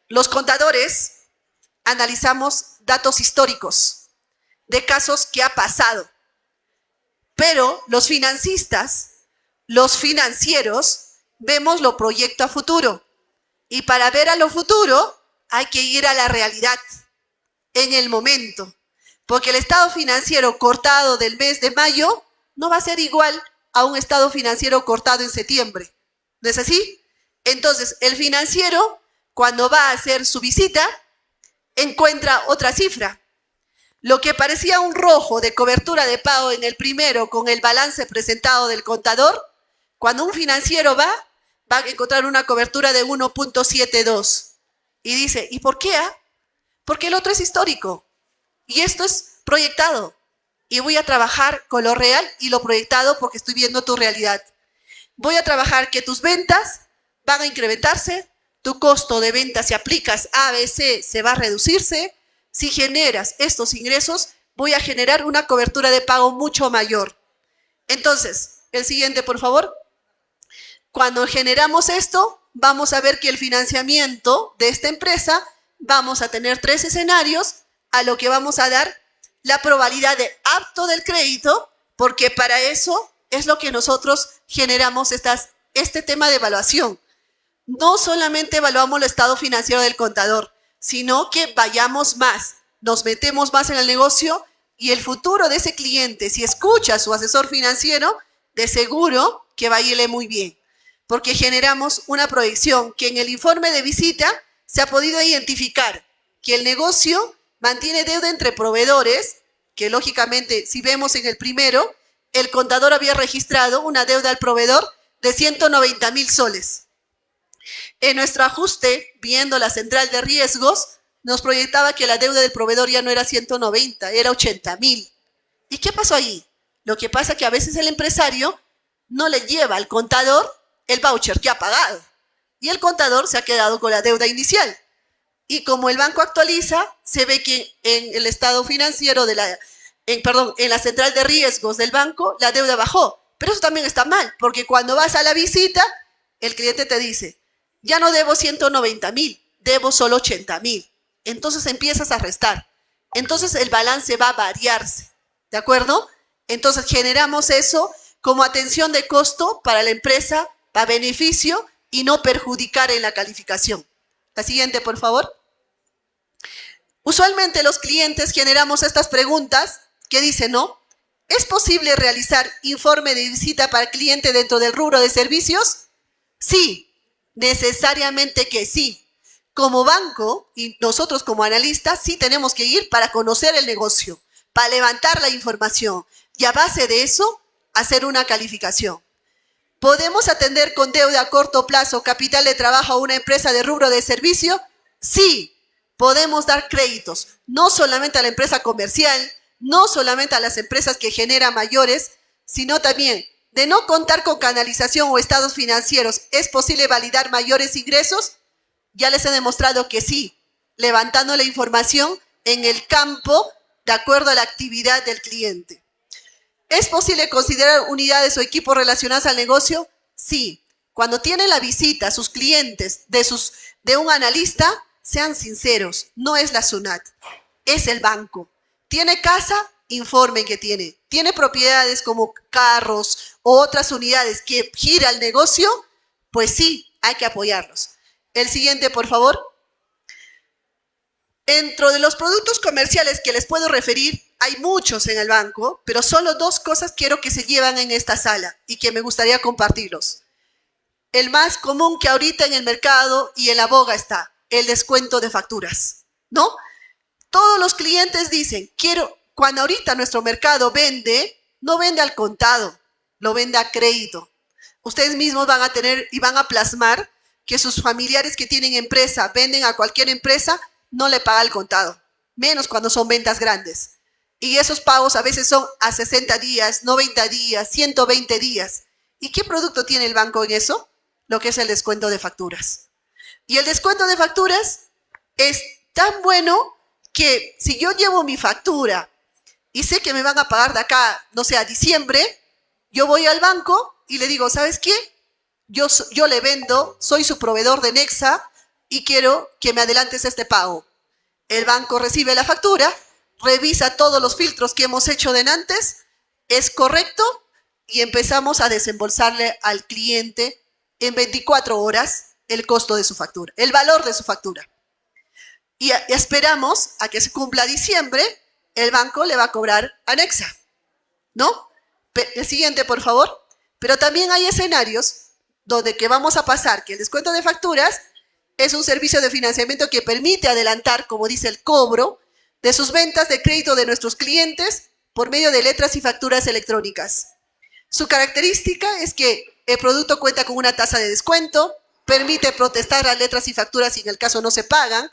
los contadores analizamos datos históricos de casos que ha pasado, pero los financistas, los financieros, vemos lo proyecto a futuro. Y para ver a lo futuro hay que ir a la realidad, en el momento. Porque el estado financiero cortado del mes de mayo no va a ser igual a un estado financiero cortado en septiembre. ¿No es así? Entonces, el financiero, cuando va a hacer su visita, encuentra otra cifra. Lo que parecía un rojo de cobertura de pago en el primero con el balance presentado del contador, cuando un financiero va a encontrar una cobertura de 1.72. Y dice, ¿y por qué? Porque el otro es histórico y esto es proyectado. Y voy a trabajar con lo real y lo proyectado porque estoy viendo tu realidad. Voy a trabajar que tus ventas van a incrementarse, tu costo de venta si aplicas A, B, C se va a reducirse. Si generas estos ingresos, voy a generar una cobertura de pago mucho mayor. Entonces, el siguiente, por favor. Cuando generamos esto, vamos a ver que el financiamiento de esta empresa, vamos a tener 3 escenarios a lo que vamos a dar la probabilidad de apto del crédito, porque para eso es lo que nosotros generamos este tema de evaluación. No solamente evaluamos el estado financiero del contador, sino que vayamos más, nos metemos más en el negocio y el futuro de ese cliente, si escucha a su asesor financiero, de seguro que va a irle muy bien, porque generamos una proyección que en el informe de visita se ha podido identificar que el negocio mantiene deuda entre proveedores, que lógicamente si vemos en el primero, el contador había registrado una deuda al proveedor de 190,000 soles. En nuestro ajuste, viendo la central de riesgos, nos proyectaba que la deuda del proveedor ya no era 190, era 80,000. ¿Y qué pasó ahí? Lo que pasa es que a veces el empresario no le lleva al contador el voucher que ha pagado y el contador se ha quedado con la deuda inicial. Y como el banco actualiza, se ve que en el estado financiero en la central de riesgos del banco, la deuda bajó. Pero eso también está mal, porque cuando vas a la visita, el cliente te dice, ya no debo 190,000, debo solo 80,000. Entonces empiezas a restar. Entonces el balance va a variarse, ¿de acuerdo? Entonces generamos eso como atención de costo para la empresa, para beneficio y no perjudicar en la calificación. La siguiente, por favor. Usualmente los clientes generamos estas preguntas que dicen, ¿no? ¿Es posible realizar informe de visita para el cliente dentro del rubro de servicios? Sí, necesariamente que sí. Como banco y nosotros como analistas sí tenemos que ir para conocer el negocio, para levantar la información y a base de eso hacer una calificación. ¿Podemos atender con deuda a corto plazo capital de trabajo a una empresa de rubro de servicio? Sí, podemos dar créditos, no solamente a la empresa comercial, no solamente a las empresas que generan mayores, sino también de no contar con canalización o estados financieros, ¿es posible validar mayores ingresos? Ya les he demostrado que sí, levantando la información en el campo de acuerdo a la actividad del cliente. ¿Es posible considerar unidades o equipos relacionados al negocio? Sí. Cuando tienen la visita sus clientes de un analista, sean sinceros, no es la SUNAT, es el banco. ¿Tiene casa? Informen que tiene. ¿Tiene propiedades como carros o otras unidades que gira el negocio? Pues sí, hay que apoyarlos. El siguiente, por favor. Dentro de los productos comerciales que les puedo referir, hay muchos en el banco, pero solo 2 cosas quiero que se llevan en esta sala y que me gustaría compartirlos. El más común que ahorita en el mercado y en la boga está, el descuento de facturas, ¿no? Todos los clientes dicen, cuando ahorita nuestro mercado vende, no vende al contado, lo vende a crédito. Ustedes mismos van a tener y van a plasmar que sus familiares que tienen empresa, venden a cualquier empresa, no le paga el contado, menos cuando son ventas grandes. Y esos pagos a veces son a 60 días, 90 días, 120 días. ¿Y qué producto tiene el banco en eso? Lo que es el descuento de facturas. Y el descuento de facturas es tan bueno que si yo llevo mi factura y sé que me van a pagar de acá, no sé, a diciembre, yo voy al banco y le digo, ¿sabes qué? Yo le vendo, soy su proveedor de Nexa y quiero que me adelantes este pago. El banco recibe la factura, revisa todos los filtros que hemos hecho de antes, es correcto y empezamos a desembolsarle al cliente en 24 horas el costo de su factura, el valor de su factura. Y esperamos a que se cumpla diciembre, el banco le va a cobrar a Nexa, ¿no? El siguiente, por favor. Pero también hay escenarios donde que vamos a pasar que el descuento de facturas es un servicio de financiamiento que permite adelantar, como dice el cobro, de sus ventas de crédito de nuestros clientes por medio de letras y facturas electrónicas. Su característica es que el producto cuenta con una tasa de descuento, permite protestar las letras y facturas si en el caso no se pagan.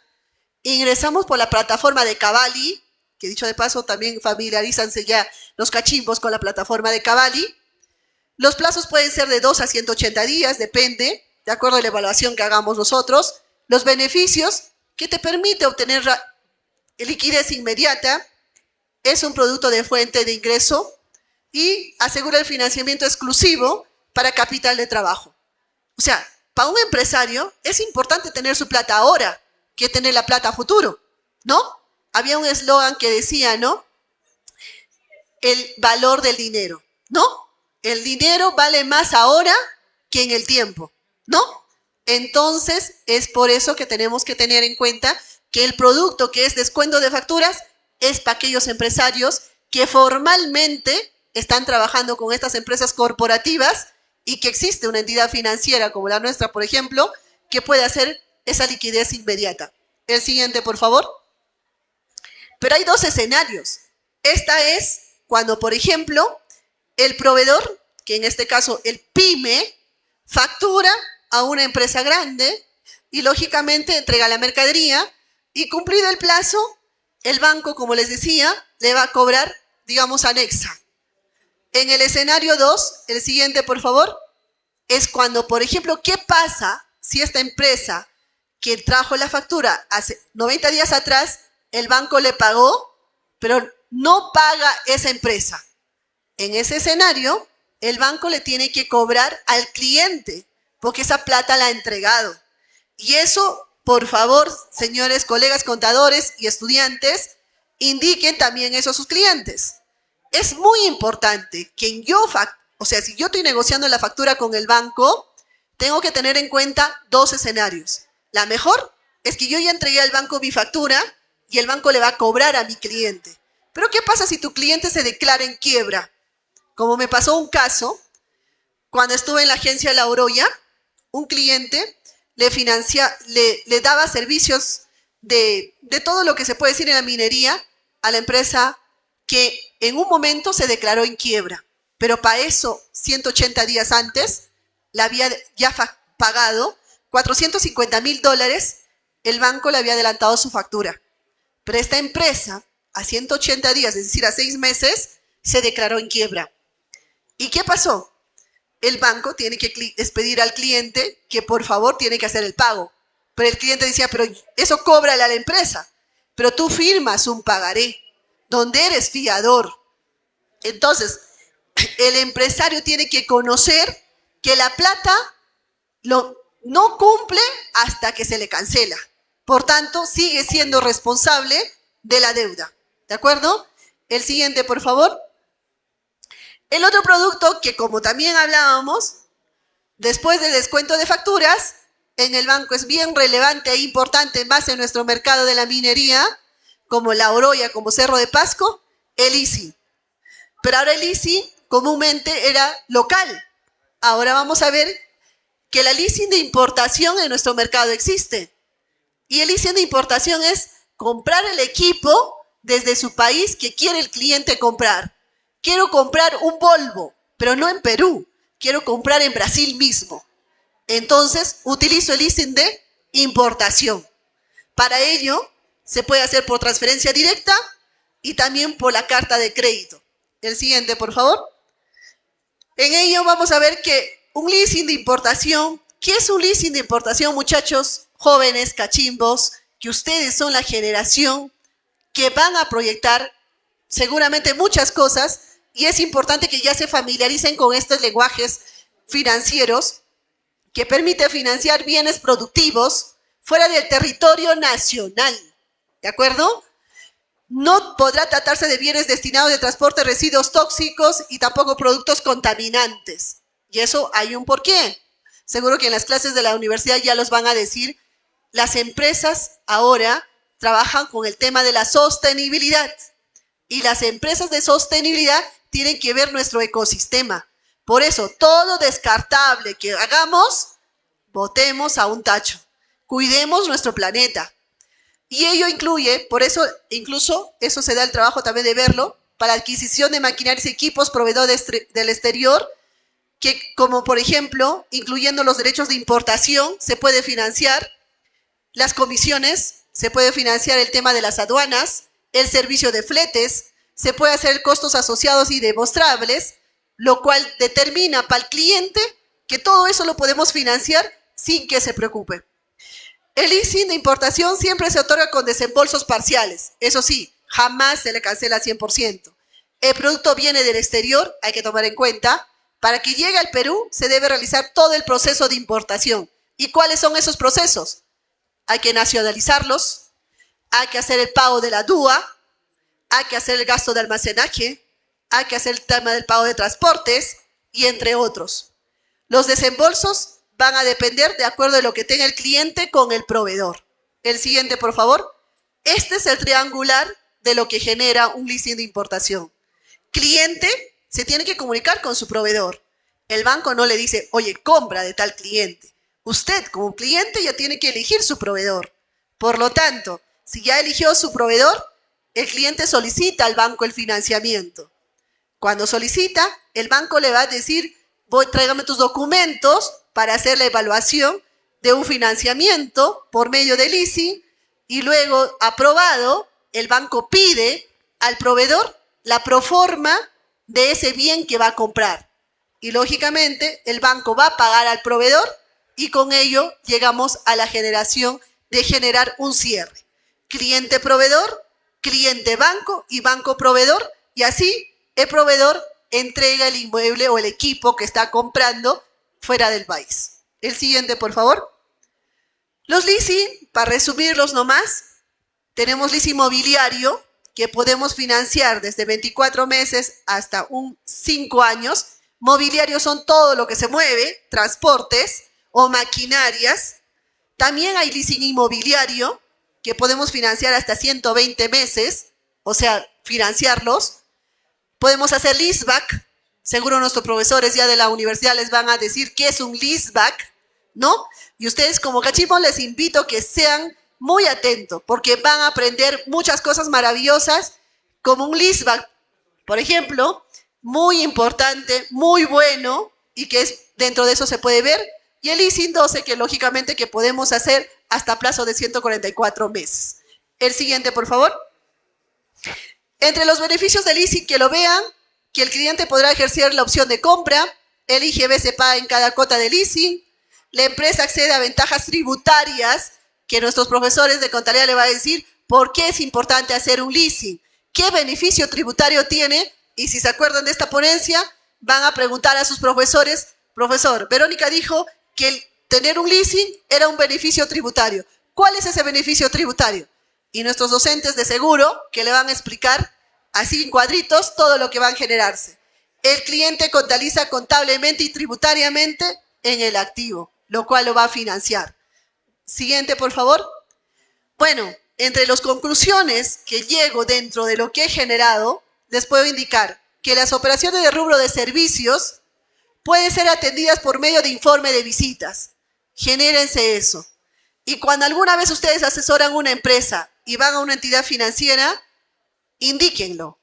Ingresamos por la plataforma de Cavalli, que dicho de paso también familiarízanse ya los cachimbos con la plataforma de Cavalli. Los plazos pueden ser de 2 a 180 días, depende, de acuerdo a la evaluación que hagamos nosotros. Los beneficios que te permite obtener liquidez inmediata, es un producto de fuente de ingreso y asegura el financiamiento exclusivo para capital de trabajo. O sea, para un empresario es importante tener su plata ahora que tener la plata a futuro, ¿no? Había un eslogan que decía, ¿no? El valor del dinero, ¿no? El dinero vale más ahora que en el tiempo, ¿no? Entonces, es por eso que tenemos que tener en cuenta que el producto que es descuento de facturas es para aquellos empresarios que formalmente están trabajando con estas empresas corporativas y que existe una entidad financiera como la nuestra, por ejemplo, que puede hacer esa liquidez inmediata. El siguiente, por favor. Pero hay dos escenarios. Esta es cuando, por ejemplo, el proveedor, que en este caso el PYME, factura a una empresa grande y lógicamente entrega la mercadería y cumplido el plazo, el banco, como les decía, le va a cobrar, digamos, anexa. En el escenario 2, el siguiente, por favor, es cuando, por ejemplo, ¿qué pasa si esta empresa que trajo la factura hace 90 días atrás, el banco le pagó, pero no paga esa empresa? En ese escenario, el banco le tiene que cobrar al cliente, porque esa plata la ha entregado. Y eso, por favor, señores colegas contadores y estudiantes, indiquen también eso a sus clientes. Es muy importante que si yo estoy negociando la factura con el banco, tengo que tener en cuenta dos escenarios. La mejor es que yo ya entregué al banco mi factura y el banco le va a cobrar a mi cliente. Pero ¿qué pasa si tu cliente se declara en quiebra? Como me pasó un caso, cuando estuve en la agencia La Oroya, un cliente le daba servicios de todo lo que se puede decir en la minería a la empresa que en un momento se declaró en quiebra. Pero para eso, 180 días antes, la había ya pagado $450,000, el banco le había adelantado su factura. Pero esta empresa, a 180 días, es decir, a 6 meses, se declaró en quiebra. ¿Y qué pasó? El banco tiene que expedir al cliente que por favor tiene que hacer el pago. Pero el cliente decía, pero eso cóbrale a la empresa. Pero tú firmas un pagaré, donde eres fiador. Entonces, el empresario tiene que conocer que la plata no cumple hasta que se le cancela. Por tanto, sigue siendo responsable de la deuda. ¿De acuerdo? El siguiente, por favor. El otro producto que, como también hablábamos, después del descuento de facturas, en el banco es bien relevante e importante en base a nuestro mercado de la minería, como La Oroya, como Cerro de Pasco, el leasing. Pero ahora el leasing comúnmente era local. Ahora vamos a ver que la leasing de importación en nuestro mercado existe. Y el leasing de importación es comprar el equipo desde su país que quiere el cliente comprar. Quiero comprar un Volvo, pero no en Perú. Quiero comprar en Brasil mismo. Entonces, utilizo el leasing de importación. Para ello, se puede hacer por transferencia directa y también por la carta de crédito. El siguiente, por favor. En ello vamos a ver que un leasing de importación. ¿Qué es un leasing de importación, muchachos, jóvenes, cachimbos? Que ustedes son la generación que van a proyectar seguramente muchas cosas y es importante que ya se familiaricen con estos lenguajes financieros que permite financiar bienes productivos fuera del territorio nacional. ¿De acuerdo? No podrá tratarse de bienes destinados de transporte de residuos tóxicos y tampoco productos contaminantes. Y eso hay un porqué. Seguro que en las clases de la universidad ya los van a decir. Las empresas ahora trabajan con el tema de la sostenibilidad. Y las empresas de sostenibilidad tienen que ver nuestro ecosistema. Por eso, todo descartable que hagamos, botemos a un tacho. Cuidemos nuestro planeta. Y ello incluye, por eso, incluso, eso se da el trabajo también de verlo, para adquisición de maquinarias y equipos proveedores del exterior, que como por ejemplo, incluyendo los derechos de importación, se puede financiar las comisiones, se puede financiar el tema de las aduanas, el servicio de fletes, se puede hacer costos asociados y demostrables, lo cual determina para el cliente que todo eso lo podemos financiar sin que se preocupe. El leasing de importación siempre se otorga con desembolsos parciales. Eso sí, jamás se le cancela 100%. El producto viene del exterior, hay que tomar en cuenta. Para que llegue al Perú, se debe realizar todo el proceso de importación. ¿Y cuáles son esos procesos? Hay que nacionalizarlos, hay que hacer el pago de la DUA, hay que hacer el gasto de almacenaje, hay que hacer el tema del pago de transportes y entre otros. Los desembolsos van a depender de acuerdo a lo que tenga el cliente con el proveedor. El siguiente, por favor. Este es el triangular de lo que genera un leasing de importación. Cliente se tiene que comunicar con su proveedor. El banco no le dice, oye, compra de tal cliente. Usted como cliente ya tiene que elegir su proveedor. Por lo tanto, si ya eligió su proveedor, el cliente solicita al banco el financiamiento. Cuando solicita, el banco le va a decir, tráigame tus documentos para hacer la evaluación de un financiamiento por medio de leasing y luego aprobado, el banco pide al proveedor la proforma de ese bien que va a comprar. Y lógicamente el banco va a pagar al proveedor y con ello llegamos a la generación de generar un cierre. Cliente-proveedor, cliente-banco y banco-proveedor y así el proveedor entrega el inmueble o el equipo que está comprando fuera del país. El siguiente, por favor. Los leasing, para resumirlos nomás, tenemos leasing inmobiliario que podemos financiar desde 24 meses hasta 5 años. Mobiliarios son todo lo que se mueve, transportes o maquinarias. También hay leasing inmobiliario que podemos financiar hasta 120 meses, o sea, financiarlos. Podemos hacer leaseback. Seguro nuestros profesores ya de la universidad les van a decir qué es un leaseback, ¿no? Y ustedes como cachimbo les invito a que sean muy atentos porque van a aprender muchas cosas maravillosas como un leaseback, por ejemplo, muy importante, muy bueno y que es, dentro de eso se puede ver. Y el leasing 12 que lógicamente que podemos hacer hasta plazo de 144 meses. El siguiente, por favor. Entre los beneficios del leasing que lo vean, que el cliente podrá ejercer la opción de compra, el IGB se paga en cada cuota de leasing, la empresa accede a ventajas tributarias, que nuestros profesores de contabilidad le van a decir por qué es importante hacer un leasing, qué beneficio tributario tiene, y si se acuerdan de esta ponencia, van a preguntar a sus profesores, profesor, Verónica dijo que el tener un leasing era un beneficio tributario. ¿Cuál es ese beneficio tributario? Y nuestros docentes de seguro que le van a explicar así en cuadritos todo lo que va a generarse. El cliente contabiliza contablemente y tributariamente en el activo, lo cual lo va a financiar. Siguiente, por favor. Bueno, entre las conclusiones que llego dentro de lo que he generado, les puedo indicar que las operaciones de rubro de servicios pueden ser atendidas por medio de informe de visitas. Genérense eso. Y cuando alguna vez ustedes asesoran una empresa y van a una entidad financiera, indíquenlo.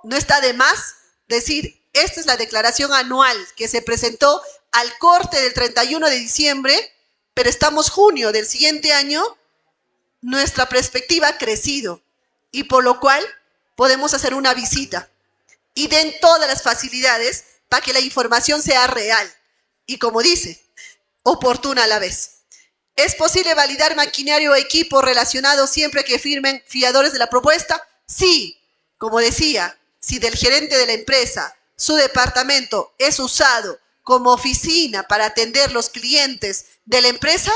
No está de más decir, esta es la declaración anual que se presentó al corte del 31 de diciembre, pero estamos junio del siguiente año, nuestra perspectiva ha crecido y por lo cual podemos hacer una visita y den todas las facilidades para que la información sea real y, como dice, oportuna a la vez. ¿Es posible validar maquinario o equipo relacionado siempre que firmen fiadores de la propuesta? Sí, como decía, si del gerente de la empresa su departamento es usado como oficina para atender los clientes de la empresa,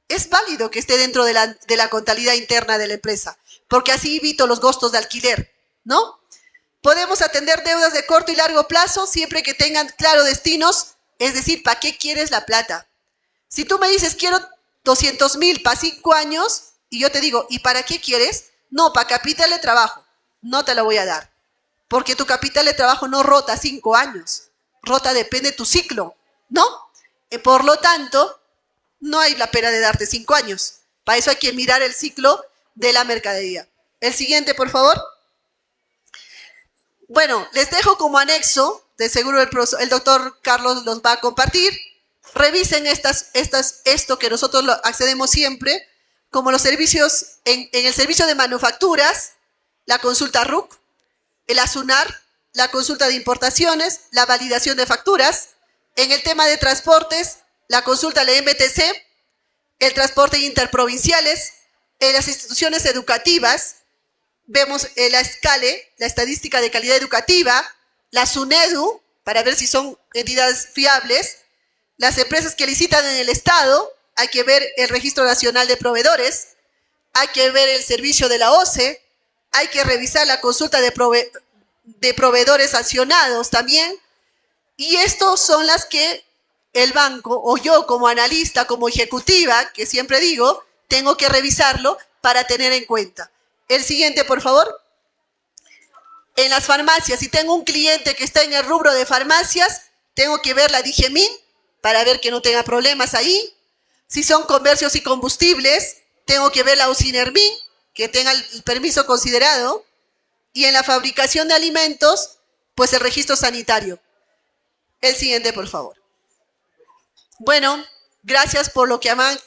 es válido que esté dentro de la contabilidad interna de la empresa, porque así evito los gastos de alquiler, ¿no? Podemos atender deudas de corto y largo plazo siempre que tengan claros destinos, es decir, ¿para qué quieres la plata? Si tú me dices, quiero 200,000 para 5 años, y yo te digo, ¿y para qué quieres? No, para capital de trabajo. No te lo voy a dar, porque tu capital de trabajo no rota 5 años, rota depende de tu ciclo, ¿no? Por lo tanto, no hay la pena de darte 5 años. Para eso hay que mirar el ciclo de la mercadería. El siguiente, por favor. Bueno, les dejo como anexo, de seguro el doctor Carlos los va a compartir. Revisen esto que nosotros accedemos siempre, como los servicios, en el servicio de manufacturas, la consulta RUC, el ASUNAR, la consulta de importaciones, la validación de facturas, en el tema de transportes, la consulta de MTC, el transporte interprovinciales, en las instituciones educativas, vemos la SCALE, la estadística de calidad educativa, la SUNEDU, para ver si son entidades fiables, las empresas que licitan en el Estado, hay que ver el Registro Nacional de Proveedores, hay que ver el servicio de la OCE, hay que revisar la consulta de proveedores sancionados también, y estos son las que el banco o yo como analista, como ejecutiva, que siempre digo, tengo que revisarlo para tener en cuenta. El siguiente, por favor. En las farmacias, si tengo un cliente que está en el rubro de farmacias, tengo que ver la Digemin para ver que no tenga problemas ahí. Si son comercios y combustibles, tengo que ver la Usinermin, que tenga el permiso considerado. Y en la fabricación de alimentos, pues el registro sanitario. El siguiente, por favor. Bueno, gracias por lo que me han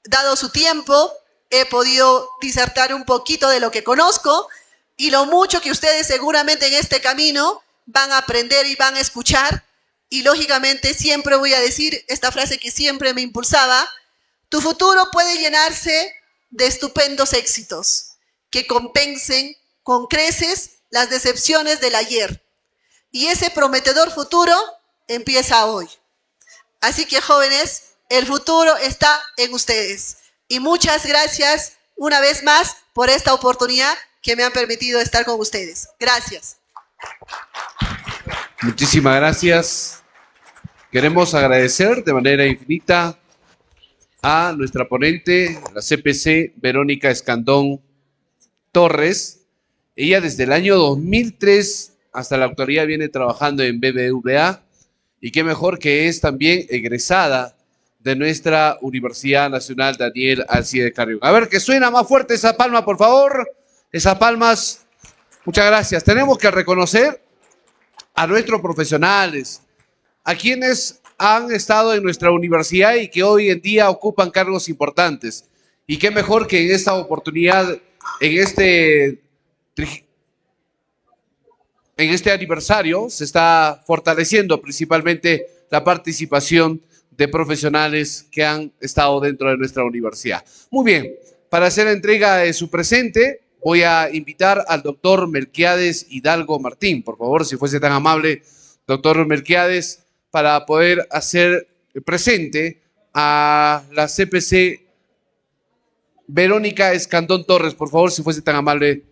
dado su tiempo. He podido disertar un poquito de lo que conozco y lo mucho que ustedes seguramente en este camino van a aprender y van a escuchar. Y lógicamente siempre voy a decir esta frase que siempre me impulsaba: tu futuro puede llenarse de estupendos éxitos que compensen con creces las decepciones del ayer. Y ese prometedor futuro empieza hoy. Así que, jóvenes, el futuro está en ustedes. Y muchas gracias una vez más por esta oportunidad que me han permitido estar con ustedes. Gracias. Muchísimas gracias. Queremos agradecer de manera infinita a nuestra ponente, la CPC Verónica Escandón Torres. Ella desde el año 2003 hasta la actualidad viene trabajando en BBVA y qué mejor que es también egresada de nuestra Universidad Nacional Daniel Alcide Carrión. A ver, que suena más fuerte esa palma, por favor. Esas palmas. Muchas gracias. Tenemos que reconocer a nuestros profesionales, a quienes han estado en nuestra universidad y que hoy en día ocupan cargos importantes. Y qué mejor que en esta oportunidad, en este aniversario, se está fortaleciendo principalmente la participación de profesionales que han estado dentro de nuestra universidad. Muy bien, para hacer entrega de su presente, voy a invitar al doctor Melquiades Hidalgo Martín. Por favor, si fuese tan amable, doctor Melquiades, para poder hacer presente a la CPC Verónica Escandón Torres. Por favor, si fuese tan amable,